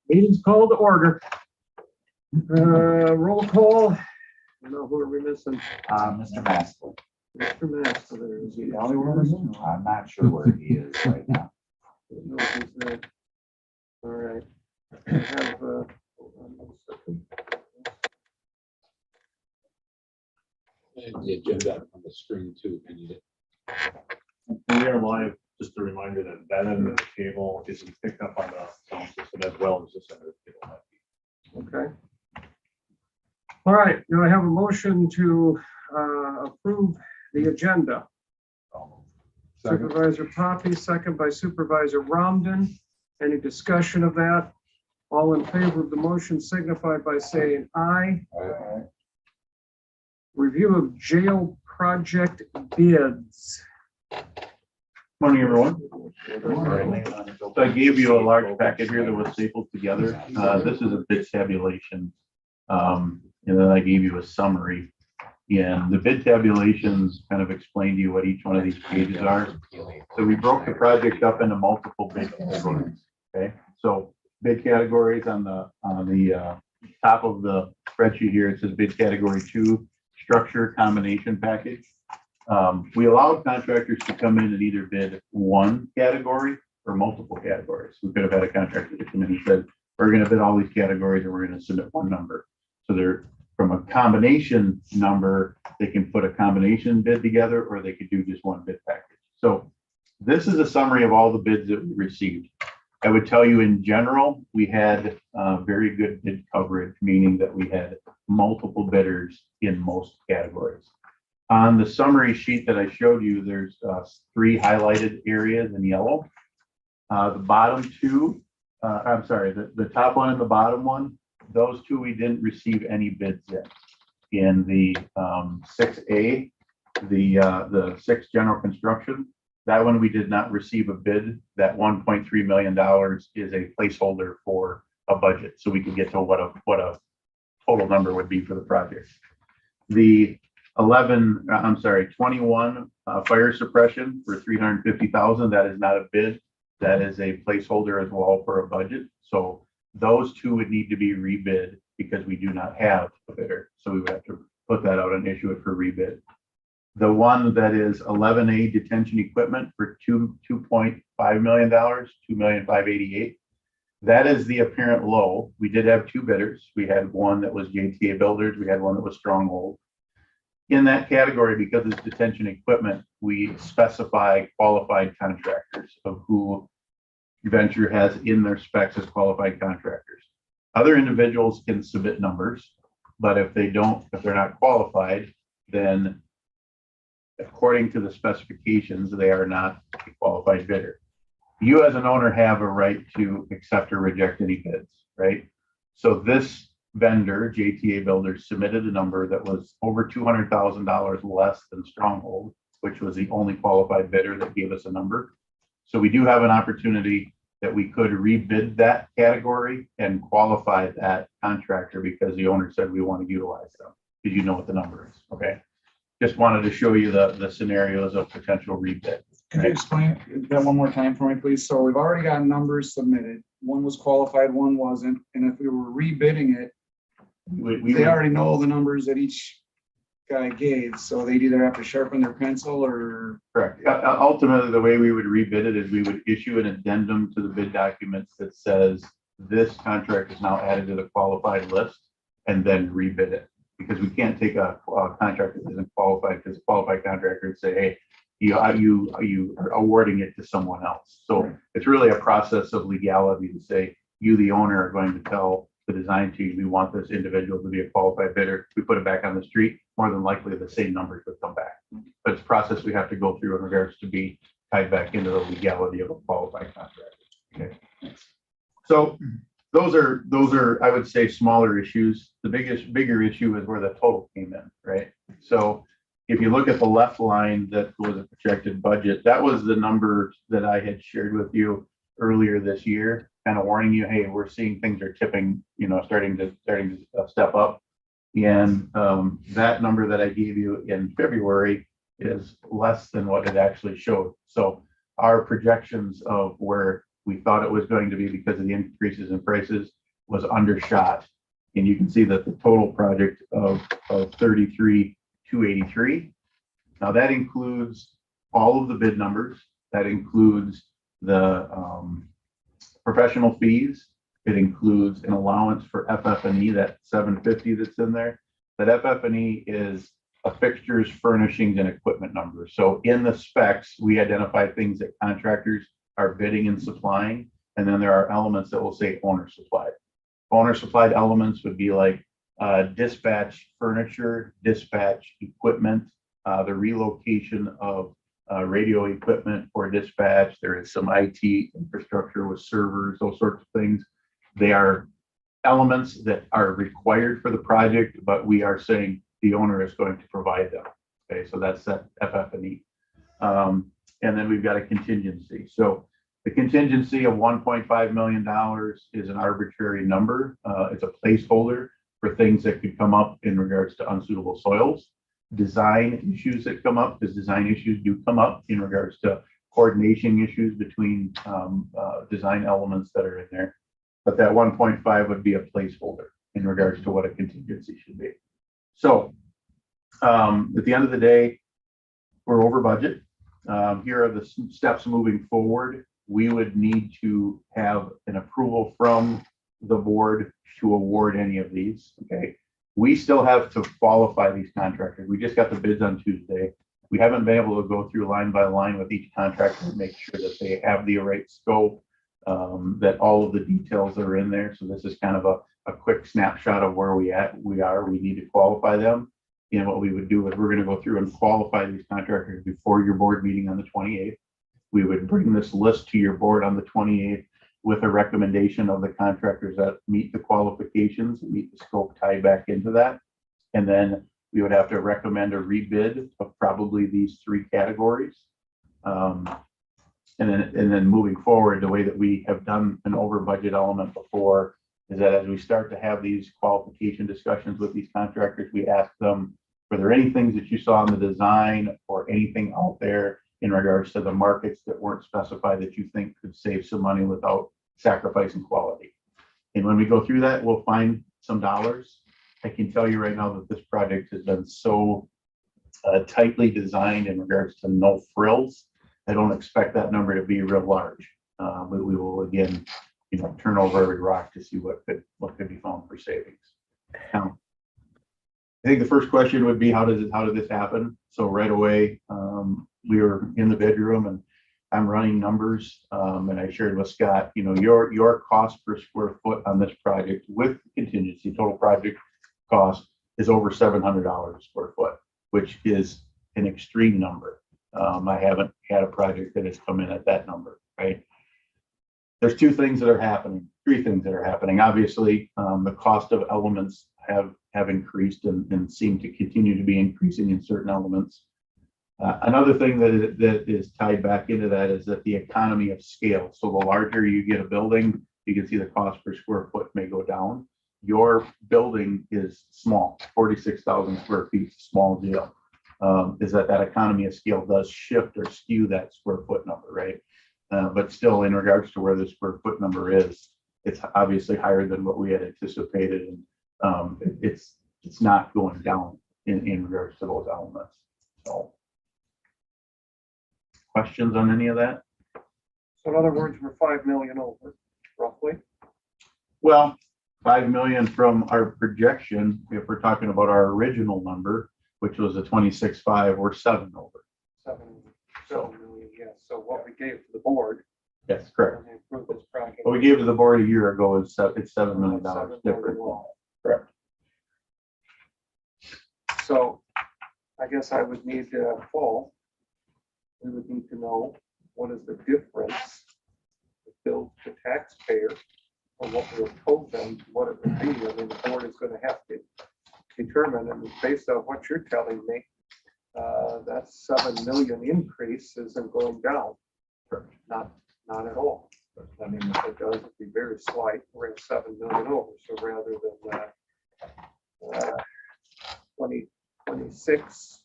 Meeting's called to order. Roll call. I don't know, who are we missing? Mr. Maskell. Mr. Master, there is he. I'm not sure where he is right now. No, he's there. All right. I have, hold on one second. And the agenda on the screen too, can you? We are live, just a reminder that end of the cable isn't picked up on the sound system as well as this end of the cable. Okay. All right, do I have a motion to approve the agenda? Supervisor Poppy, second by Supervisor Romden. Any discussion of that? All in favor of the motion signify by saying aye. Aye. Review of jail project bids. Morning, everyone. So I gave you a large packet here that was stapled together. This is a bid tabulation. And then I gave you a summary. And the bid tabulations kind of explain to you what each one of these pages are. So we broke the project up into multiple bid categories. Okay, so bid categories on the top of the spreadsheet here, it says bid category 2, structure combination package. We allowed contractors to come in and either bid one category or multiple categories. We could have had a contractor that come in and said, we're going to bid all these categories and we're going to submit one number. So they're from a combination number, they can put a combination bid together, or they could do just one bid package. So this is a summary of all the bids that we received. I would tell you in general, we had very good bid coverage, meaning that we had multiple bidders in most categories. On the summary sheet that I showed you, there's 3 highlighted areas in yellow. The bottom 2, I'm sorry, the top one and the bottom one, those 2 we didn't receive any bids in the 6A, the 6 general construction. That one we did not receive a bid. That $1.3 million is a placeholder for a budget, so we can get to what a total number would be for the project. The 21 fire suppression for $350,000. That is not a bid. That is a placeholder as well for a budget. So those 2 would need to be rebid because we do not have a bidder. So we would have to put that out and issue it for rebid. The one that is 11A detention equipment for $2.5 million, $2,588,000. That is the apparent low. We did have 2 bidders. We had one that was JTA Builders. We had one that was Stronghold. In that category, because it's detention equipment, we specify qualified contractors of who Venture has in their specs as qualified contractors. Other individuals can submit numbers, but if they're not qualified, then according to the specifications, they are not a qualified bidder. You as an owner have a right to accept or reject any bids, right? So this vendor, JTA Builders, submitted a number that was over $200,000 less than Stronghold, which was the only qualified bidder that gave us a number. So we do have an opportunity that we could rebid that category and qualify that contractor because the owner said we want to utilize them, because you know what the number is. Okay. Just wanted to show you the scenarios of potential rebid. Can you explain that one more time for me, please? So we've already got numbers submitted. One was qualified, one wasn't. And if we were rebidding it, they already know the numbers that each guy gave. So they'd either have to sharpen their pencil or. Correct. Ultimately, the way we would rebid it is we would issue an addendum to the bid documents that says this contract is now added to the qualified list, and then rebid it. Because we can't take a contract that isn't qualified, because a qualified contractor would say, hey, you are awarding it to someone else. So it's really a process of legality to say, you, the owner, are going to tell the design team, we want this individual to be a qualified bidder. We put it back on the street, more than likely the same numbers would come back. But it's a process we have to go through in regards to be tied back into the legality of a qualified contract. Okay. So those are, I would say, smaller issues. The bigger issue is where the total came in, right? So if you look at the left line, that was a projected budget. That was the number that I had shared with you earlier this year, kind of warning you, hey, we're seeing things are tipping, starting to step up. And that number that I gave you in February is less than what it actually showed. So our projections of where we thought it was going to be because of the increases in prices was undershot. And you can see that the total project of 33,283. Now that includes all of the bid numbers. That includes the professional fees. It includes an allowance for FF&E, that 750 that's in there. That FF&E is a fixtures, furnishings, and equipment number. So in the specs, we identify things that contractors are bidding and supplying, and then there are elements that will say owner supplied. Owner supplied elements would be like dispatch furniture, dispatch equipment, the relocation of radio equipment for dispatch. There is some IT infrastructure with servers, those sorts of things. They are elements that are required for the project, but we are saying the owner is going to provide them. Okay, so that's that FF&E. And then we've got a contingency. So the contingency of $1.5 million is an arbitrary number. It's a placeholder for things that could come up in regards to unsuitable soils, design issues that come up, because design issues do come up in regards to coordination issues between design elements that are in there. But that 1.5 would be a placeholder in regards to what a contingency should be. So at the end of the day, we're over budget. Here are the steps moving forward. We would need to have an approval from the board to award any of these. Okay. We still have to qualify these contractors. We just got the bids on Tuesday. We haven't been able to go through line by line with each contractor and make sure that they have the right scope, that all of the details are in there. So this is kind of a quick snapshot of where we are. We need to qualify them. And what we would do is we're going to go through and qualify these contractors before your board meeting on the 28th. We would bring this list to your board on the 28th with a recommendation of the contractors that meet the qualifications, meet the scope tied back into that. And then we would have to recommend a rebid of probably these three categories. And then moving forward, the way that we have done an over budget element before is that as we start to have these qualification discussions with these contractors, we ask them, were there any things that you saw in the design or anything out there in regards to the markets that weren't specified that you think could save some money without sacrificing quality? And when we go through that, we'll find some dollars. I can tell you right now that this project has been so tightly designed in regards to no frills. I don't expect that number to be real large. But we will again, turn over every rock to see what could be found for savings. Now, I think the first question would be, how did this happen? So right away, we were in the bedroom and I'm running numbers, and I shared with Scott, your cost per square foot on this project with contingency, total project cost is over $700 a square foot, which is an extreme number. I haven't had a project that has come in at that number, right? There's three things that are happening. Obviously, the cost of elements have increased and seem to continue to be increasing in certain elements. Another thing that is tied back into that is that the economy of scale. So the larger you get a building, you can see the cost per square foot may go down. Your building is small, 46,000 square feet, small deal. Is that economy of scale does shift or skew that square foot number, right? But still, in regards to where the square foot number is, it's obviously higher than what we had anticipated, and it's not going down in regards to those elements. So, questions on any of that? So in other words, we're 5 million over, roughly. Well, 5 million from our projection, if we're talking about our original number, which was a 26.5, we're 7 over. 7 million, yes. So what we gave to the board. Yes, correct. when they approved this project. What we gave to the board a year ago is it's $7 million $7 different. million. Correct. So I guess I would need Paul. We would need to know what is the difference billed to taxpayer or what we have told them, what it would be. I mean, the board is going to have to determine, and based on what you're telling me, that 7 million increase isn't going down. Not at all. I mean, if it does, it'd be very slight. We're at 7 million over. So rather than 26,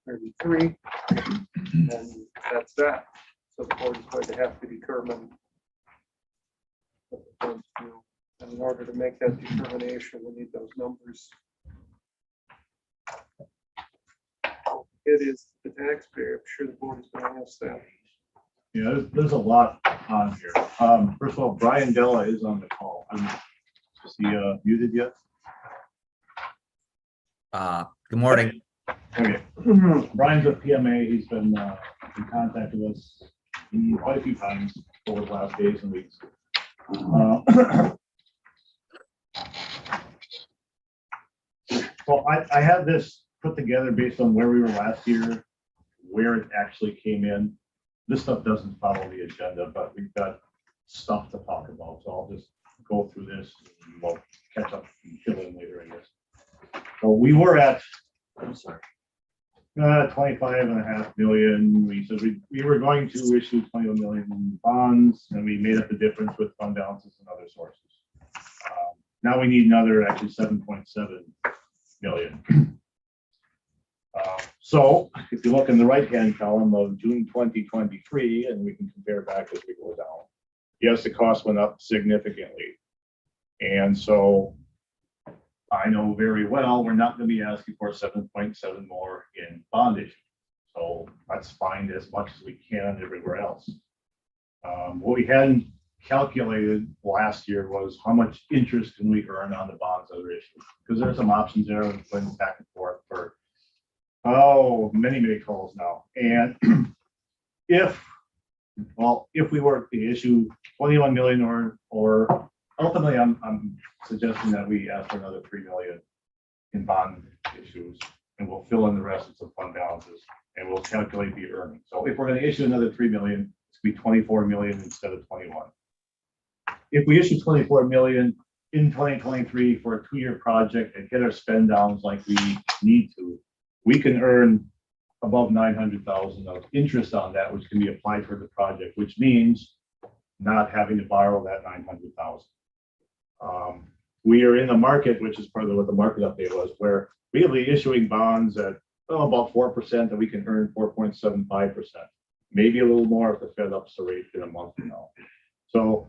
33, and that's that. So the board is going to have to determine funds do. And in order to make that determination, we need those numbers. It is the taxpayer. I'm sure the board is going to ask that. Yeah, there's a lot on here. First of all, Brian Della is on the call. Is he muted yet? Good morning. Okay. Brian's a PMA. He's been in contact with us quite a few times over the last days and weeks. So I had this put together based on where we were last year, where it actually came in. This stuff doesn't follow the agenda, but we've got stuff to talk about. So I'll just go through this and we'll catch up and fill in later in this. So we were at, I'm sorry, 25.5 million. We said we were going to issue 21 million in bonds, and we made up the difference with fund balances and other sources. Now we need another actually 7.7 million. So if you look in the right-hand column of June 2023, and we can compare back as we go down, yes, the cost went up significantly. And so I know very well we're not going to be asking for 7.7 more in bond issue. So let's find as much as we can everywhere else. What we hadn't calculated last year was how much interest can we earn on the bonds that are issued, because there are some options there going back and forth for many calls now. And if we were to issue 21 million or ultimately I'm suggesting that we ask for another 3 million in bond issues, and we'll fill in the rest of some fund balances and we'll calculate the earnings. So if we're going to issue another 3 million, it's going to be 24 million instead of 21. If we issue 24 million in 2023 for a 2-year project and hit our spend downs like we need to, we can earn above 900,000 of interest on that, which can be applied for the project, which means not having to borrow that 900,000. We are in a market, which is part of what the market update was, where we'll be issuing bonds at about 4%, and we can earn 4.75%, maybe a little more if the Fed ups the rate in a month from now. So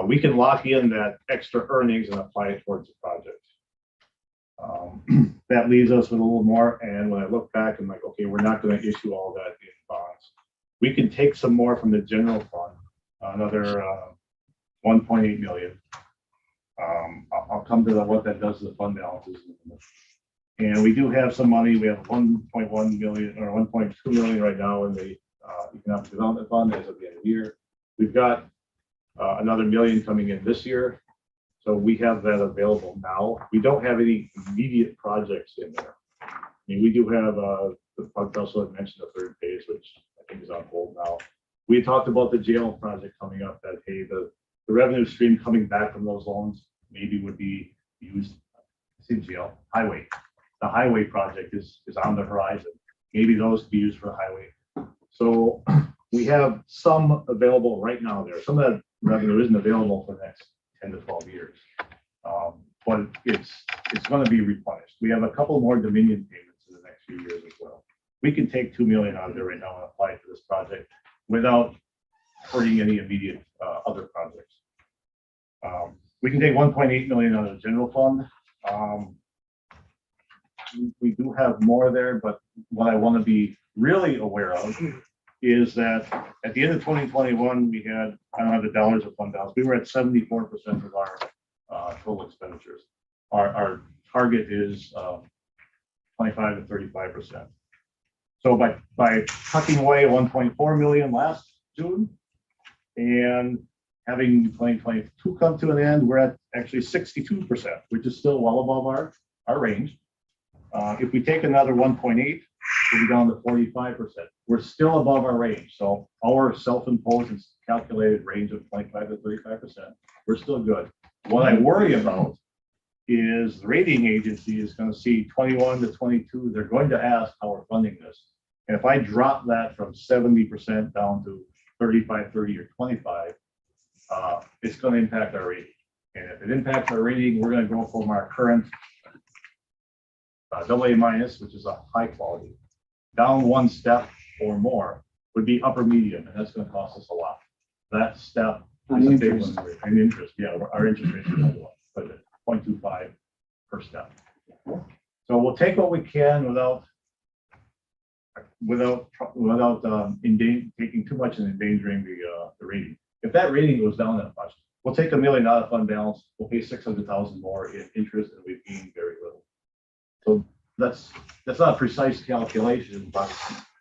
we can lock in that extra earnings and apply it towards the project. That leaves us with a little more. And when I look back, I'm like, okay, we're not going to issue all that in bonds. We can take some more from the general fund, another 1.8 million. I'll come to what that does to the fund balances. And we do have some money. We have 1.1 million or 1.2 million right now in the economic development fund as of the end of the year. We've got another million coming in this year. So we have that available now. We don't have any immediate projects in there. I mean, we do have the Park Council had mentioned the third phase, which I think is on hold now. We talked about the jail project coming up, that hey, the revenue stream coming back from those loans maybe would be used. In jail, highway. The highway project is on the horizon. Maybe those could be used for the highway. So we have some available right now there. Some of that revenue isn't available for the next 10 to 12 years. But it's going to be replenished. We have a couple more Dominion payments in the next few years as well. We can take 2 million out of there right now and apply it to this project without hurting any immediate other projects. We can take 1.8 million out of the general fund. We do have more there, but what I want to be really aware of is that at the end of 2021, we had, I don't have the dollars of fund balance, we were at 74% of our total expenditures. Our target is 25 to 35%. So by tucking away 1.4 million last June and having 2022 come to an end, we're at actually 62%, which is still well above our range. If we take another 1.8, we'll be down to 45%. We're still above our range. So our self-imposed and calculated range of 25 to 35%, we're still good. What I worry about is the rating agency is going to see 21 to 22. They're going to ask how we're funding this. And if I drop that from 70% down to 35, 30, or 25, it's going to impact our rating. And if it impacts our rating, we're going to go from our current AA minus, which is a high quality, down one step or more would be upper medium, and that's going to cost us a lot. That step On the It's a big interest. one, and interest, yeah, our interest rate is another one, but 0.25 per step. So we'll take what we can without taking too much and endangering the rating. If that rating goes down that much, we'll take $1 million out of fund balance, we'll pay 600,000 more in interest, and we've gained very little. So that's not a precise calculation, but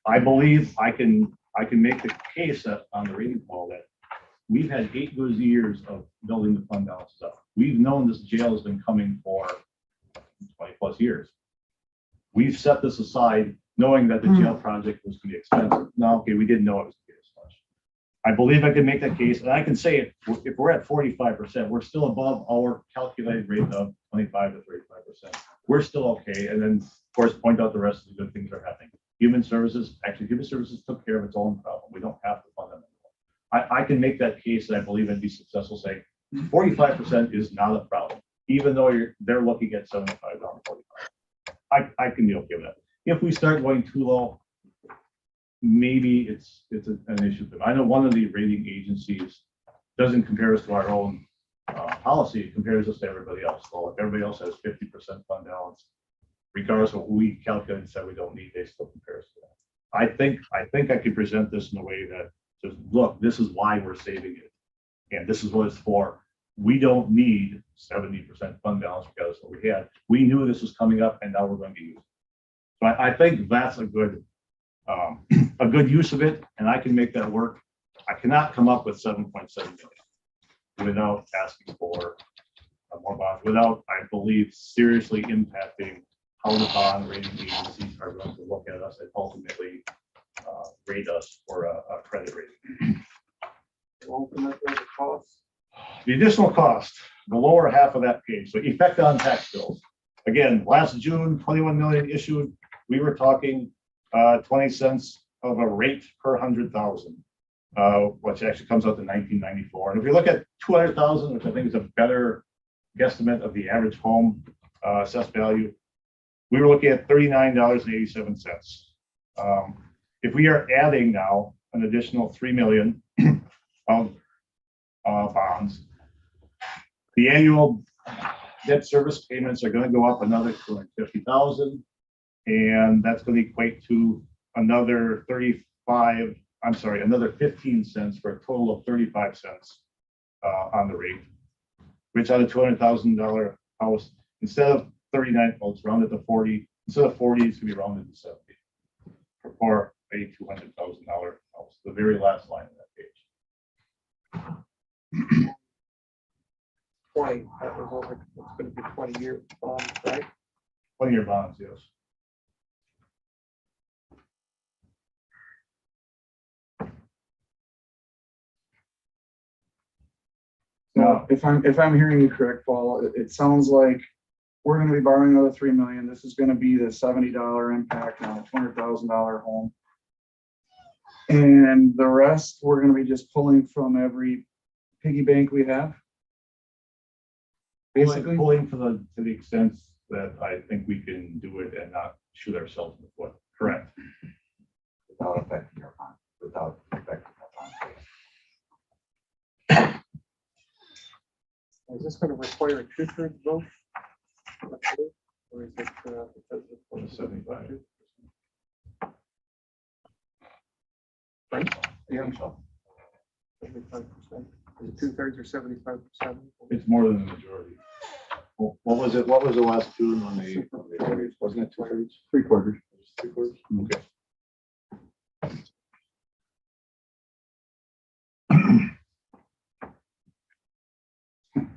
I believe I can make the case that on the rating call that we've had 8 good years of building the fund balances up. We've known this jail has been coming for 20+ years. We've set this aside knowing that the jail project was going to be expensive. No, okay, we didn't know it was going to be this much. I believe I can make that case, and I can say if we're at 45%, we're still above our calculated rate of 25 to 35%. We're still okay. And then, of course, point out the rest of the good things that are happening. Human Services took care of its own problem. We don't have to fund them anymore. I can make that case, and I believe I'd be successful saying 45% is not a problem, even though they're looking at 75 down to 45. I can be okay with that. If we start going too low, maybe it's an issue. But I know one of the rating agencies doesn't compare us to our own policy, it compares us to everybody else. So if everybody else has 50% fund balance, regardless of what we calculate and said we don't need, they still compare us to that. I think I can present this in a way that says, look, this is why we're saving it. And this is what it's for. We don't need 70% fund balance because what we had. We knew this was coming up and now we're going to use it. So I think that's a good use of it, and I can make that work. I cannot come up with 7.7 million without asking for more bonds, without, I believe, seriously impacting how the bond rating agencies are going to look at us and ultimately rate us for a credit rating. Ultimately, the cost. The additional cost, the lower half of that page, so effect on tax bills. Again, last June, 21 million issued. We were talking 20 cents of a rate per 100,000, which actually comes out to 1994. And if you look at 200,000, which I think is a better guesstimate of the average home assessed value, we were looking at $39.87. If we are adding now an additional 3 million of bonds, the annual debt service payments are going to go up another 250,000. And that's going to equate to another 15 cents for a total of 35 cents on the rate, which on a $200,000 house, instead of 39, well, it's rounded to 40, instead of 40, it's going to be rounded to 70 for a $200,000 house, the very last line of that page. 20, that was over, it's going to be 20-year bonds, right? 20-year bonds, yes. Now, if I'm hearing you correct, Paul, it sounds like we're gonna be borrowing another 3 million. This is gonna be the $70 impact on a $200,000 home. And the rest, we're gonna be just pulling from every piggy bank we have. Basically, Pulling to the extent that I think we can do it and not shoot ourselves in the foot. Correct. Without affecting our bond, without affecting our bond. Is this going to require a 2/3 vote? Or is it because For the 75. Right? Yeah, So 75%. Is it 2/3 or 75%? It's more than the majority. What was it? What was the last June on the, wasn't it 2/3? 3/4. 3/4? Okay.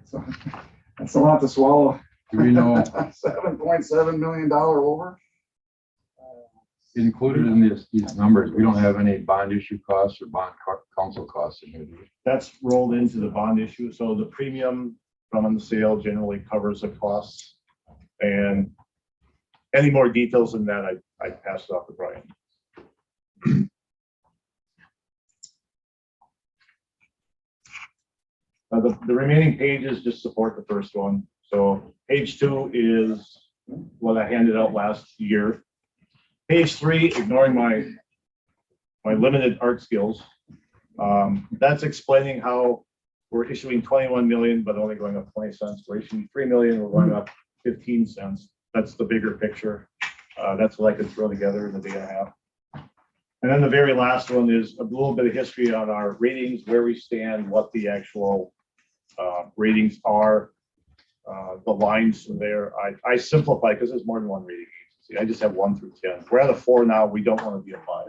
So that's a lot to swallow. Do we know, $7.7 million over? included in these numbers, we don't have any bond issue costs or bond council costs in here, do we? That's rolled into the bond issue. So the premium from the sale generally covers the costs. And any more details than that, I passed off to Brian. The remaining pages just support the first one. So page 2 is what I handed out last year. Page 3, ignoring my limited art skills, that's explaining how we're issuing 21 million, but only going up 20 cents. We're issuing 3 million, we're going up 15 cents. That's the bigger picture. That's what I could throw together in a day and a half. And then the very last one is a little bit of history on our ratings, where we stand, what the actual ratings are. The lines from there, I simplify because there's more than one rating agency. I just have 1 through 10. We're at a 4 now. We don't want to be a 5.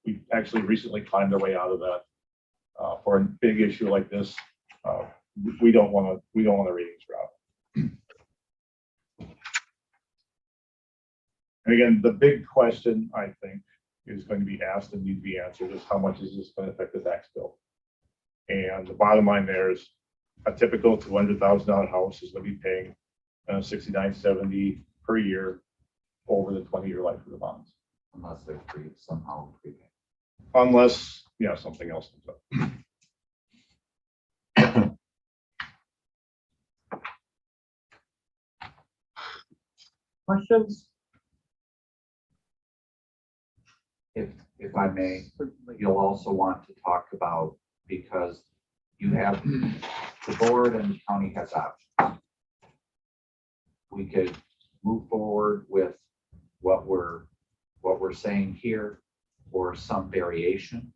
We actually recently climbed our way out of that. For a big issue like this, we don't want a ratings drop. And again, the big question I think is going to be asked and need to be answered is how much is this going to affect the tax bill? And the bottom line there is a typical $200,000 house is going to be paying $69.70 per year over the 20-year life of the bonds. Unless they're free somehow. Unless, something else comes up. Questions? If I may, you'll also want to talk about, because you have the board and the county has options. We could move forward with what we're saying here, or some variation,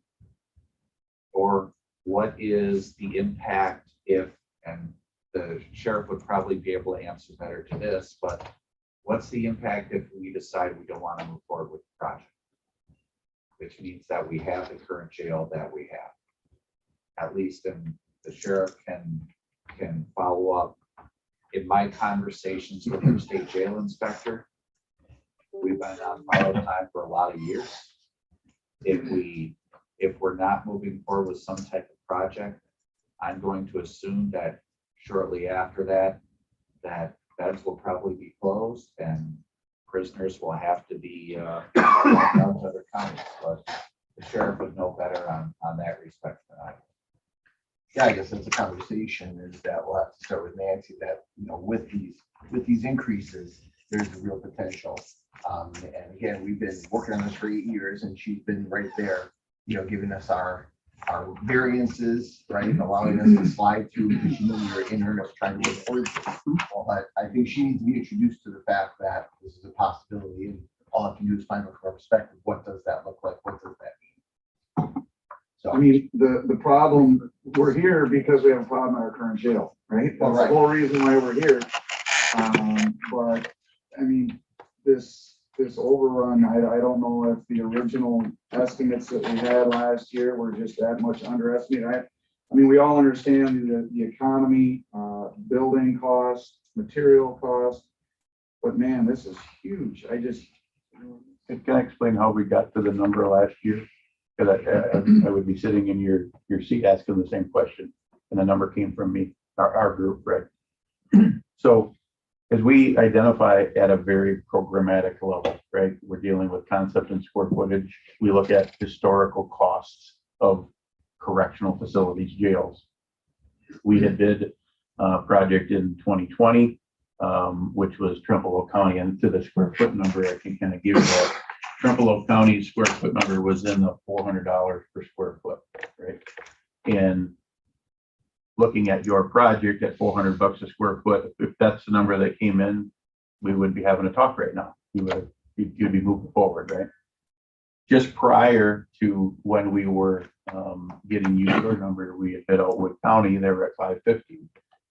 or what is the impact if, and the sheriff would probably be able to answer better to this, but what's the impact if we decide we don't want to move forward with the project? Which means that we have the current jail that we have. At least, and the sheriff can follow up. In my conversations with the state jail inspector, we've been on follow time for a lot of years. If we're not moving forward with some type of project, I'm going to assume that shortly after that beds will probably be closed and prisoners will have to be out to other counties. But the sheriff would know better on that respect than I do. Yeah, I guess that's a conversation is that we'll have to start with Nancy, that, with these increases, there's a real potential. And again, we've been working on this for 8 years and she's been right there, giving us our variances, right, and allowing us to slide through, because she knew we were in earnest trying to work towards it. But I think she needs to be introduced to the fact that this is a possibility, and all I have to do is find out from her perspective, what does that look like? What does that mean? So I mean, the problem, we're here because we have a problem at our current jail, right? That's the whole reason why we're here. But I mean, this overrun, I don't know if the original estimates that we had last year were just that much underestimated. I mean, we all understand the economy, building costs, material costs, but man, this is huge. Can I explain how we got to the number last year? Because I would be sitting in your seat asking the same question, and the number came from me, our group, right? So as we identify at a very programmatic level, right? We're dealing with concept and square footage. We look at historical costs of correctional facilities, jails. We had did a project in 2020, which was Trumbull County, and to the square foot number, I can kind of give you that. Trumbull County's square foot number was in the $400 per square foot, right? And looking at your project at $400 a square foot, if that's the number that came in, we would be having a talk right now. You'd be moving forward, right? Just prior to when we were getting you your number, we had bid out Wood County, they were at $550.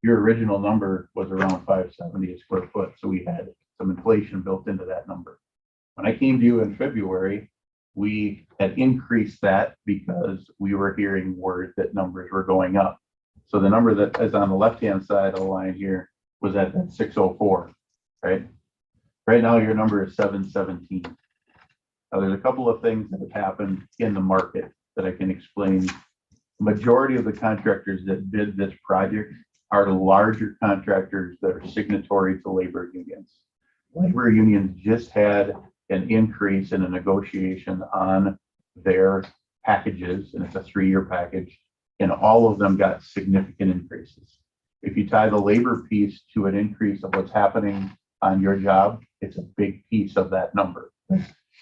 Your original number was around $570 a square foot, so we had some inflation built into that number. When I came to you in February, we had increased that because we were hearing word that numbers were going up. So the number that is on the left-hand side of the line here was at that 604, right? Right now, your number is 717. Now, there's a couple of things that have happened in the market that I can explain. The majority of the contractors that bid this project are larger contractors that are signatory to labor unions. Labor unions just had an increase in a negotiation on their packages, and it's a 3-year package, and all of them got significant increases. If you tie the labor piece to an increase of what's happening on your job, it's a big piece of that number.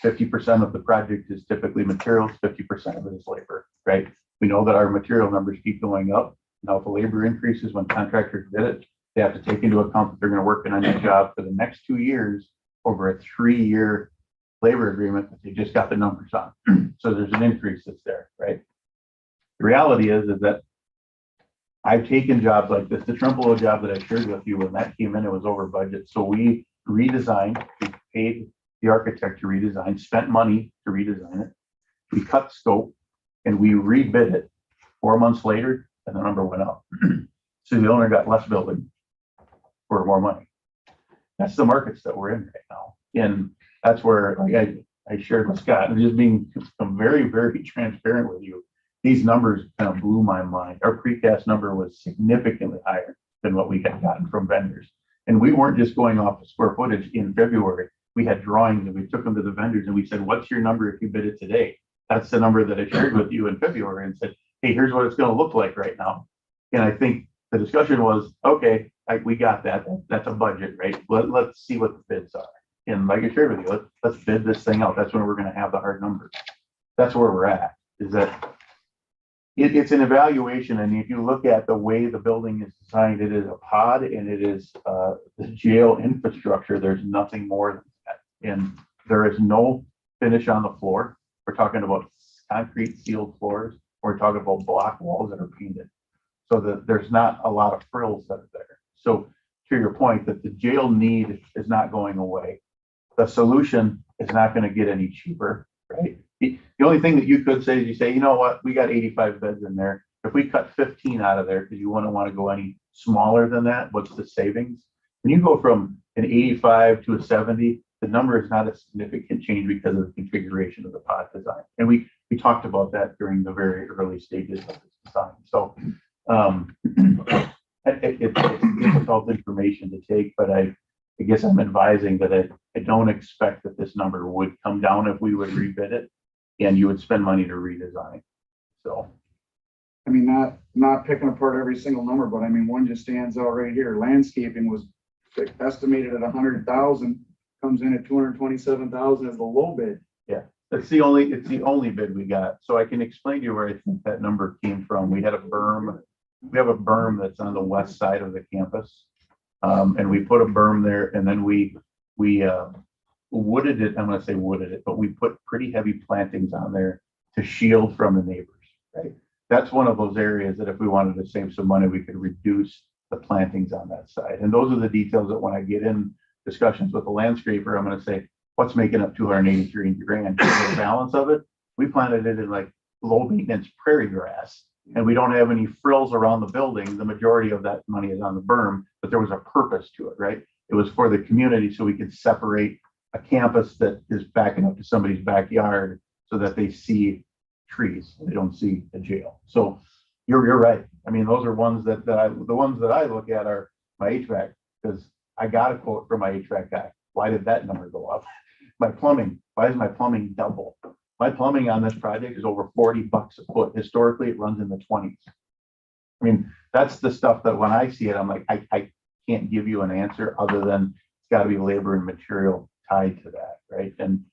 50% of the project is typically materials, 50% of it is labor, right? We know that our material numbers keep going up. Now, if the labor increases when contractors did it, they have to take into account that they're gonna work on that job for the next 2 years over a 3-year labor agreement that they just got the numbers on. So there's an increase that's there, right? The reality is that I've taken jobs like this, the Trempealeau job that I shared with you, when that came in, it was over budget. So we redesigned, we paid the architect to redesign, spent money to redesign it. We cut scope and we rebid it 4 months later, and the number went up. So the owner got less building for more money. That's the markets that we're in right now. And that's where, like I shared with Scott, and just being very, very transparent with you, these numbers kind of blew my mind. Our precast number was significantly higher than what we had gotten from vendors. And we weren't just going off the square footage in February. We had drawings and we took them to the vendors and we said, what's your number if you bid it today? That's the number that I shared with you in February and said, hey, here's what it's going to look like right now. And I think the discussion was, okay, we got that. That's a budget, right? Let's see what the bids are. And like I shared with you, let's bid this thing out. That's when we're going to have the hard numbers. That's where we're at, is that it's an evaluation. And if you look at the way the building is designed, it is a pod and it is the jail infrastructure. There's nothing more than that. And there is no finish on the floor. We're talking about concrete sealed floors. We're talking about block walls that are painted. So that there's not a lot of frills that are there. So to your point, that the jail need is not going away. The solution is not going to get any cheaper, right? The only thing that you could say is you say, you know what, we got 85 beds in there. If we cut 15 out of there, because you wouldn't want to go any smaller than that, what's the savings? When you go from an 85 to a 70, the number is not a significant change because of the configuration of the pod design. And we talked about that during the very early stages of this design. So it's difficult information to take, but I guess I'm advising that I don't expect that this number would come down if we would rebid it and you would spend money to redesign. So, I mean, not picking apart every single number, but I mean, one just stands out right here. Landscaping was estimated at 100,000, comes in at 227,000 as the low bid. yeah, it's the only bid we got. So I can explain to you where I think that number came from. We had a berm. We have a berm that's on the west side of the campus. And we put a berm there and then we wooded it. I'm going to say wooded it, but we put pretty heavy plantings on there to shield from the neighbors, right? That's one of those areas that if we wanted to save some money, we could reduce the plantings on that side. And those are the details that when I get in discussions with the landscaper, I'm going to say, what's making up 283 grand? The balance of it, we planted it in like low maintenance prairie grass. And we don't have any frills around the building. The majority of that money is on the berm, but there was a purpose to it, right? It was for the community so we could separate a campus that is backing up to somebody's backyard so that they see trees. They don't see a jail. So you're right. I mean, those are ones the ones that I look at are my HVAC, because I got a quote from my HVAC guy. Why did that number go up? My plumbing, why is my plumbing double? My plumbing on this project is over $40 a foot. Historically, it runs in the 20s. I mean, that's the stuff that when I see it, I'm like, I can't give you an answer other than it's got to be labor and material tied to that, right? And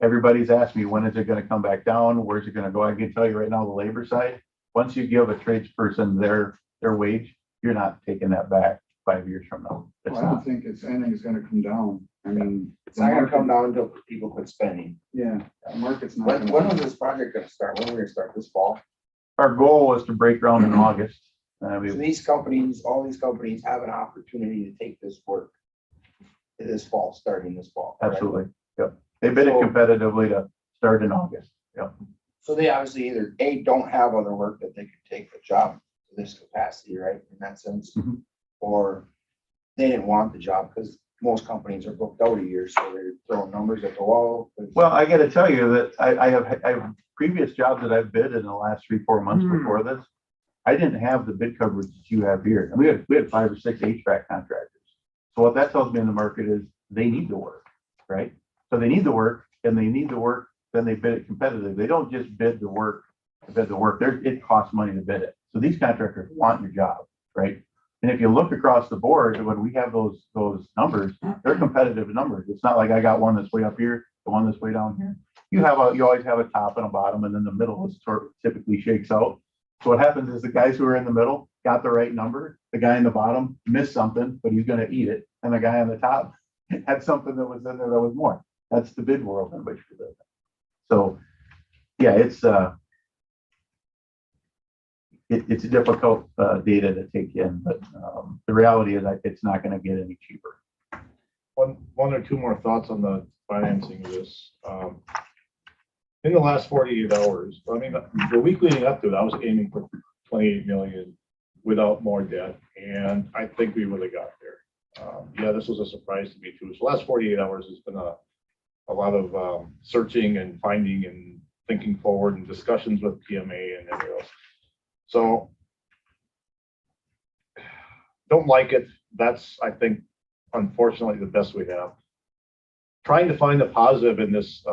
everybody's asked me, when is it going to come back down? Where's it going to go? I can tell you right now, the labor side, once you give a tradesperson their wage, you're not taking that back 5 years from now. It's Well, I don't not. think anything's gonna come down. I mean. It's not gonna come down until people quit spending. Yeah, the market's not. When gonna- was this project gonna start? When are we gonna start this fall? Our goal was to break ground in August. So these companies, all these companies have an opportunity to take this work this fall, starting this fall. correct? Absolutely. Yep. They bid it So- competitively to start in August. Yep. So they obviously either don't have other work that they could take the job to this capacity, right, in that sense? Mhm. Or they didn't want the job because most companies are booked out a year, so they're throwing numbers at the wall. Well, I got to tell you that I have previous jobs that I've bid in the last 3-4 months before this. I didn't have the bid coverage that you have here. And we had 5 or 6 HVAC contractors. So what that tells me in the market is they need the work, right? So they need the work and they need the work, then they bid it competitively. They don't just bid the work to bid the work. It costs money to bid it. So these contractors want your job, right? And if you look across the board, when we have those numbers, they're competitive numbers. It's not like I got one that's way up here, the one that's way down here. You always have a top and a bottom, and then the middle is typically shakes out. So what happens is the guys who are in the middle, got the right number. The guy in the bottom missed something, but he's gonna eat it. And the guy on the top had something that was in there that was more. That's the bid world in which we live in. So, yeah, it's a difficult data to take in, but the reality is that it's not gonna get any cheaper. One or two more thoughts on the financing of this. In the last 48 hours, I mean, the week leading up to it, I was aiming for 28 million without more debt, and I think we really got there. Yeah, this was a surprise to me too. So last 48 hours has been a lot of searching and finding and thinking forward and discussions with PMA and everything else. So don't like it. That's, I think, unfortunately the best we have. Trying to find a positive in this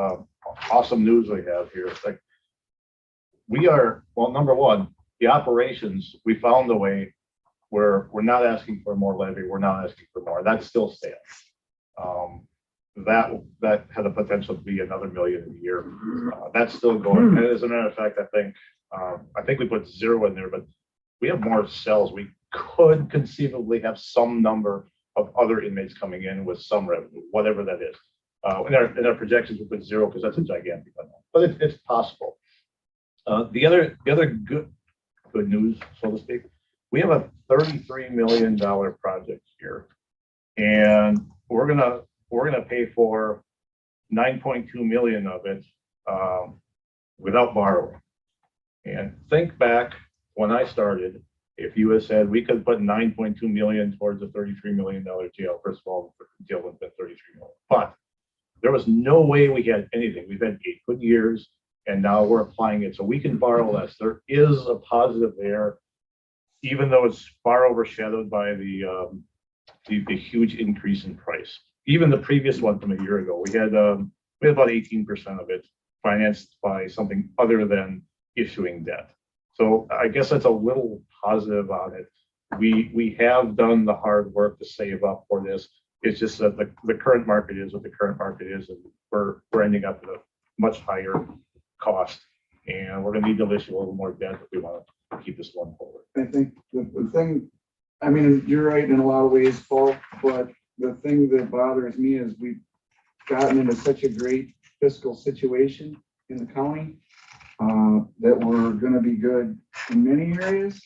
awesome news we have here. It's like we are, well, number one, the operations, we found a way where we're not asking for more levy, we're not asking for more. That still stands. That had the potential to be another million a year. That's still going. And as a matter of fact, I think we put 0 in there, but we have more cells. We could conceivably have some number of other inmates coming in with some revenue, whatever that is. In our projections, we put 0 because that's a gigantic unknown, but it's possible. The other good news, so to speak, we have a $33 million project here, and we're gonna pay for 9.2 million of it without borrowing. And think back when I started, if you had said we could put 9.2 million towards a $33 million jail, first of all, the jail would have been 33 million, but there was no way we had anything. We've had 8 good years, and now we're applying it. So we can borrow less. There is a positive there, even though it's far overshadowed by the huge increase in price. Even the previous one from a year ago, we had about 18% of it financed by something other than issuing debt. So I guess that's a little positive on it. We have done the hard work to save up for this. It's just that the current market is what the current market is, and we're ending up with a much higher cost, and we're gonna need to issue a little more debt if we want to keep this one forward. I think the thing, I mean, you're right in a lot of ways, Paul, but the thing that bothers me is we've gotten into such a great fiscal situation in the county that we're gonna be good in many areas.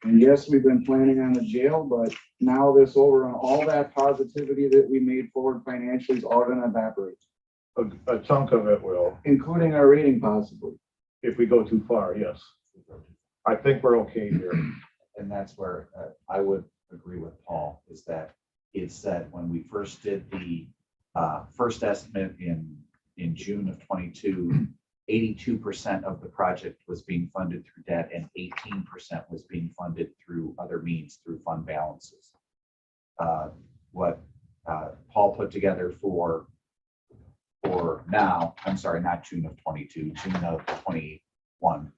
And yes, we've been planning on the jail, but now this over on all that positivity that we made forward financially is all gonna evaporate, A chunk of it will, including our rating possibly. if we go too far, yes. I think we're okay here. And that's where I would agree with Paul, is that it's that when we first did the first estimate in June of 22, 82% of the project was being funded through debt and 18% was being funded through other means, through fund balances. What Paul put together for now, I'm sorry, not June of 22, June of 21.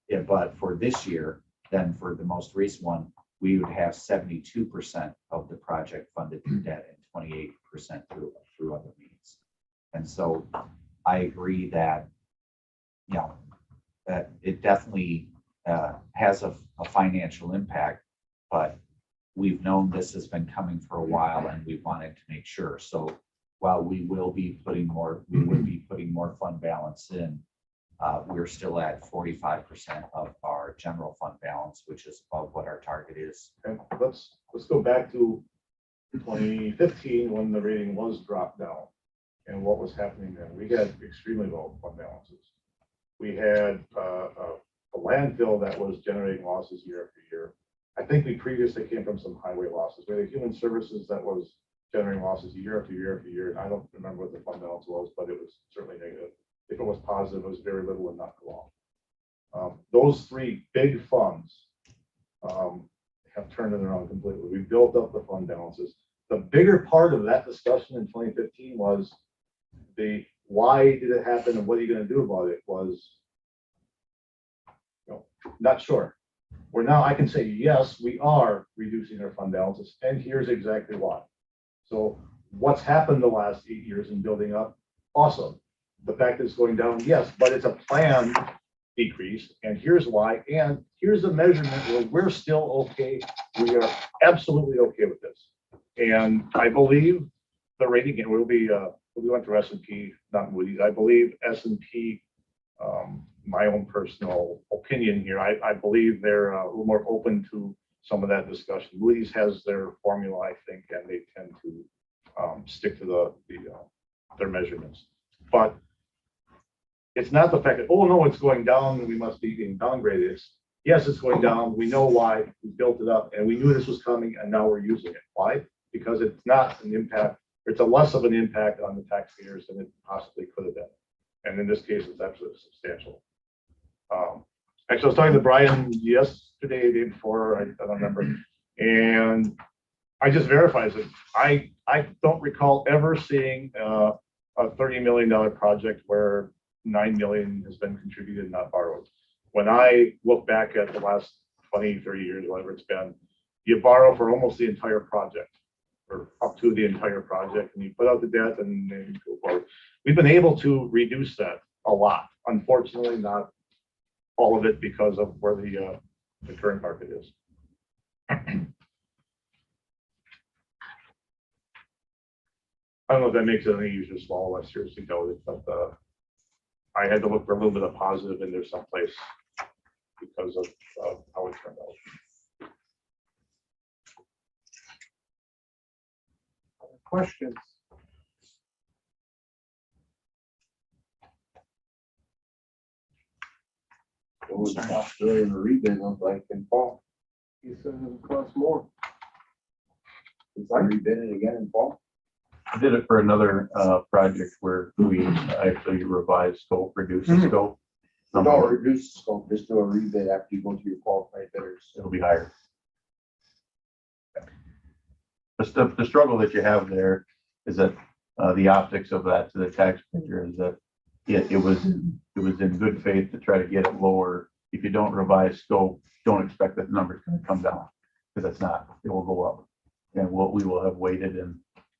Yeah, but for this year, then for the most recent one, we would have 72% of the project funded through debt and 28% through other means. And so I agree that, you know, that it definitely has a financial impact, but we've known this has been coming for a while and we wanted to make sure. So while we would be putting more fund balance in, we're still at 45% of our general fund balance, which is above what our target is. And let's go back to 2015 when the rating was dropped down and what was happening then. We had extremely low fund balances. We had a landfill that was generating losses year after year. I think we previously came from some highway losses. We had human services that was generating losses year after year after year. And I don't remember what the fund balance was, but it was certainly negative. If it was positive, it was very little and not long. Those 3 big funds have turned it around completely. We built up the fund balances. The bigger part of that discussion in 2015 was the why did it happen and what are you going to do about it was, you know, not sure. Where now I can say, yes, we are reducing our fund balances, and here's exactly why. So what's happened the last 8 years in building up? Awesome. The fact that it's going down, yes, but it's a plan decrease, and here's why, and here's a measurement where we're still okay. We are absolutely okay with this. And I believe the rating, and we went through S&P, not Moody's. I believe S&P, my own personal opinion here, I believe they're a little more open to some of that discussion. Moody's has their formula, I think, and they tend to stick to their measurements. But it's not the fact that, oh, no, it's going down and we must be being downgraded. It's, yes, it's going down. We know why. We built it up and we knew this was coming and now we're using it. Why? Because it's not an impact. It's a less of an impact on the taxpayers than it possibly could have been. And in this case, it's absolutely substantial. Actually, I was talking to Brian yesterday, day before, I don't remember. And I just verified it. I don't recall ever seeing a $30 million project where $9 million has been contributed, not borrowed. When I look back at the last 20, 30 years, whatever it's been, you borrow for almost the entire project or up to the entire project and you put out the debt and then you go forward. We've been able to reduce that a lot. Unfortunately, not all of it because of where the current market is. I don't know if that makes it any easier to swallow. I seriously doubt it, but I had to look for a little bit of positive in there someplace because of how it turned out. Other questions? What was the possibility of a rebid look like in fall? You said it would cost more. Is I rebid it again in fall? I did it for another project where we actually revised scope, reduced the scope. Don't reduce the scope, just do a rebid after you go through your qualified bidders. It'll be higher. The struggle that you have there is that the optics of that to the taxpayer is that it was in good faith to try to get it lower. If you don't revise scope, don't expect that the number's going to come down because it's not. It will go up, and we will have waited and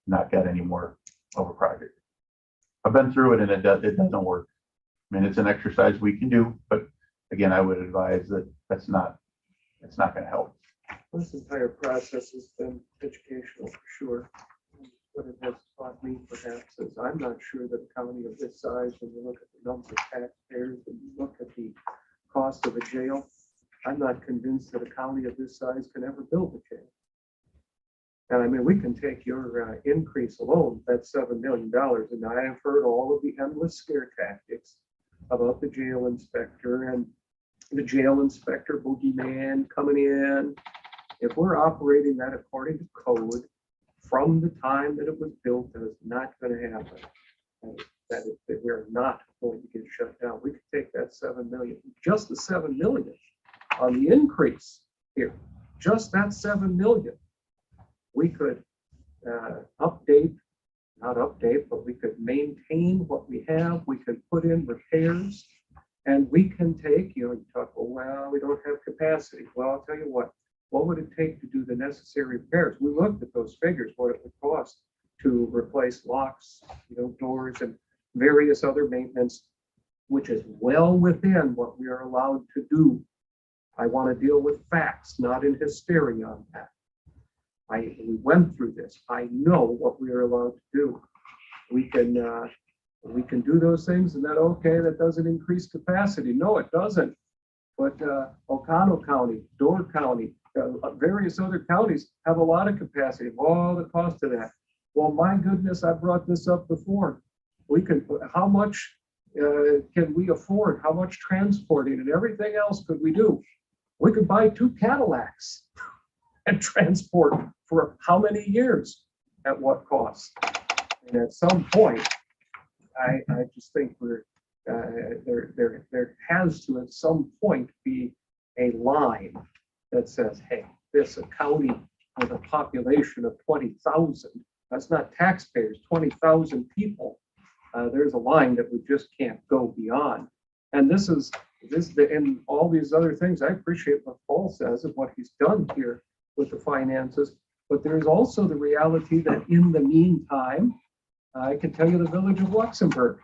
not got any more of a project. I've been through it and it doesn't work. I mean, it's an exercise we can do, but again, I would advise that it's not going to help. This entire process has been educational for sure. What it has taught me perhaps is I'm not sure that a county of this size, when you look at the number of taxpayers and you look at the cost of a jail, I'm not convinced that a county of this size can ever build a jail. And I mean, we can take your increase alone, that's $7 million. And I have heard all of the endless scare tactics about the jail inspector and the jail inspector boogeyman coming in. If we're operating that according to code from the time that it was built, that is not going to happen. That we're not going to get shut down. We could take that 7 million, just the 7 million on the increase here, just that 7 million. We could update, not update, but we could maintain what we have. We could put in repairs and we can take, you talk, oh, well, we don't have capacity. Well, I'll tell you what would it take to do the necessary repairs? We looked at those figures, what it would cost to replace locks, doors and various other maintenance, which is well within what we are allowed to do. I want to deal with facts, not in hysteria on that. We went through this. I know what we are allowed to do. We can do those things and then, okay, that doesn't increase capacity. No, it doesn't. But Oconto County, Door County, various other counties have a lot of capacity. Oh, the cost of that. Well, my goodness, I brought this up before. How much can we afford? How much transporting and everything else could we do? We could buy 2 Cadillacs and transport for how many years? At what cost? And at some point, I just think there has to at some point be a line that says, hey, this a county with a population of 20,000, that's not taxpayers, 20,000 people. There's a line that we just can't go beyond. And and all these other things, I appreciate what Paul says and what he's done here with the finances, but there's also the reality that in the meantime, I can tell you the village of Luxembourg,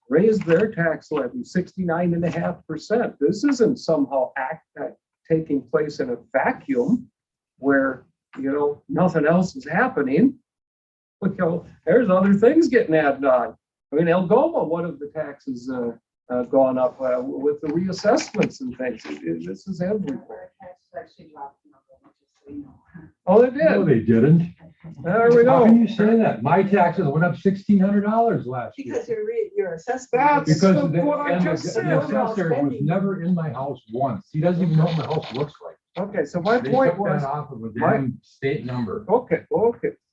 raised their tax levy 69.5%. This isn't somehow taking place in a vacuum where, nothing else is happening. There's other things getting added on. I mean, Algoma, what have the taxes gone up with the reassessments and things? This is everywhere. Oh, they No, did. they didn't. There we How can go. you say that? My taxes went up $1,600 last year. Because your assessment. That's Because what I and just the said. assessor was never in my house once. He doesn't even know what my house looks like. Okay, so my They point took was, that off of a damn state number. okay.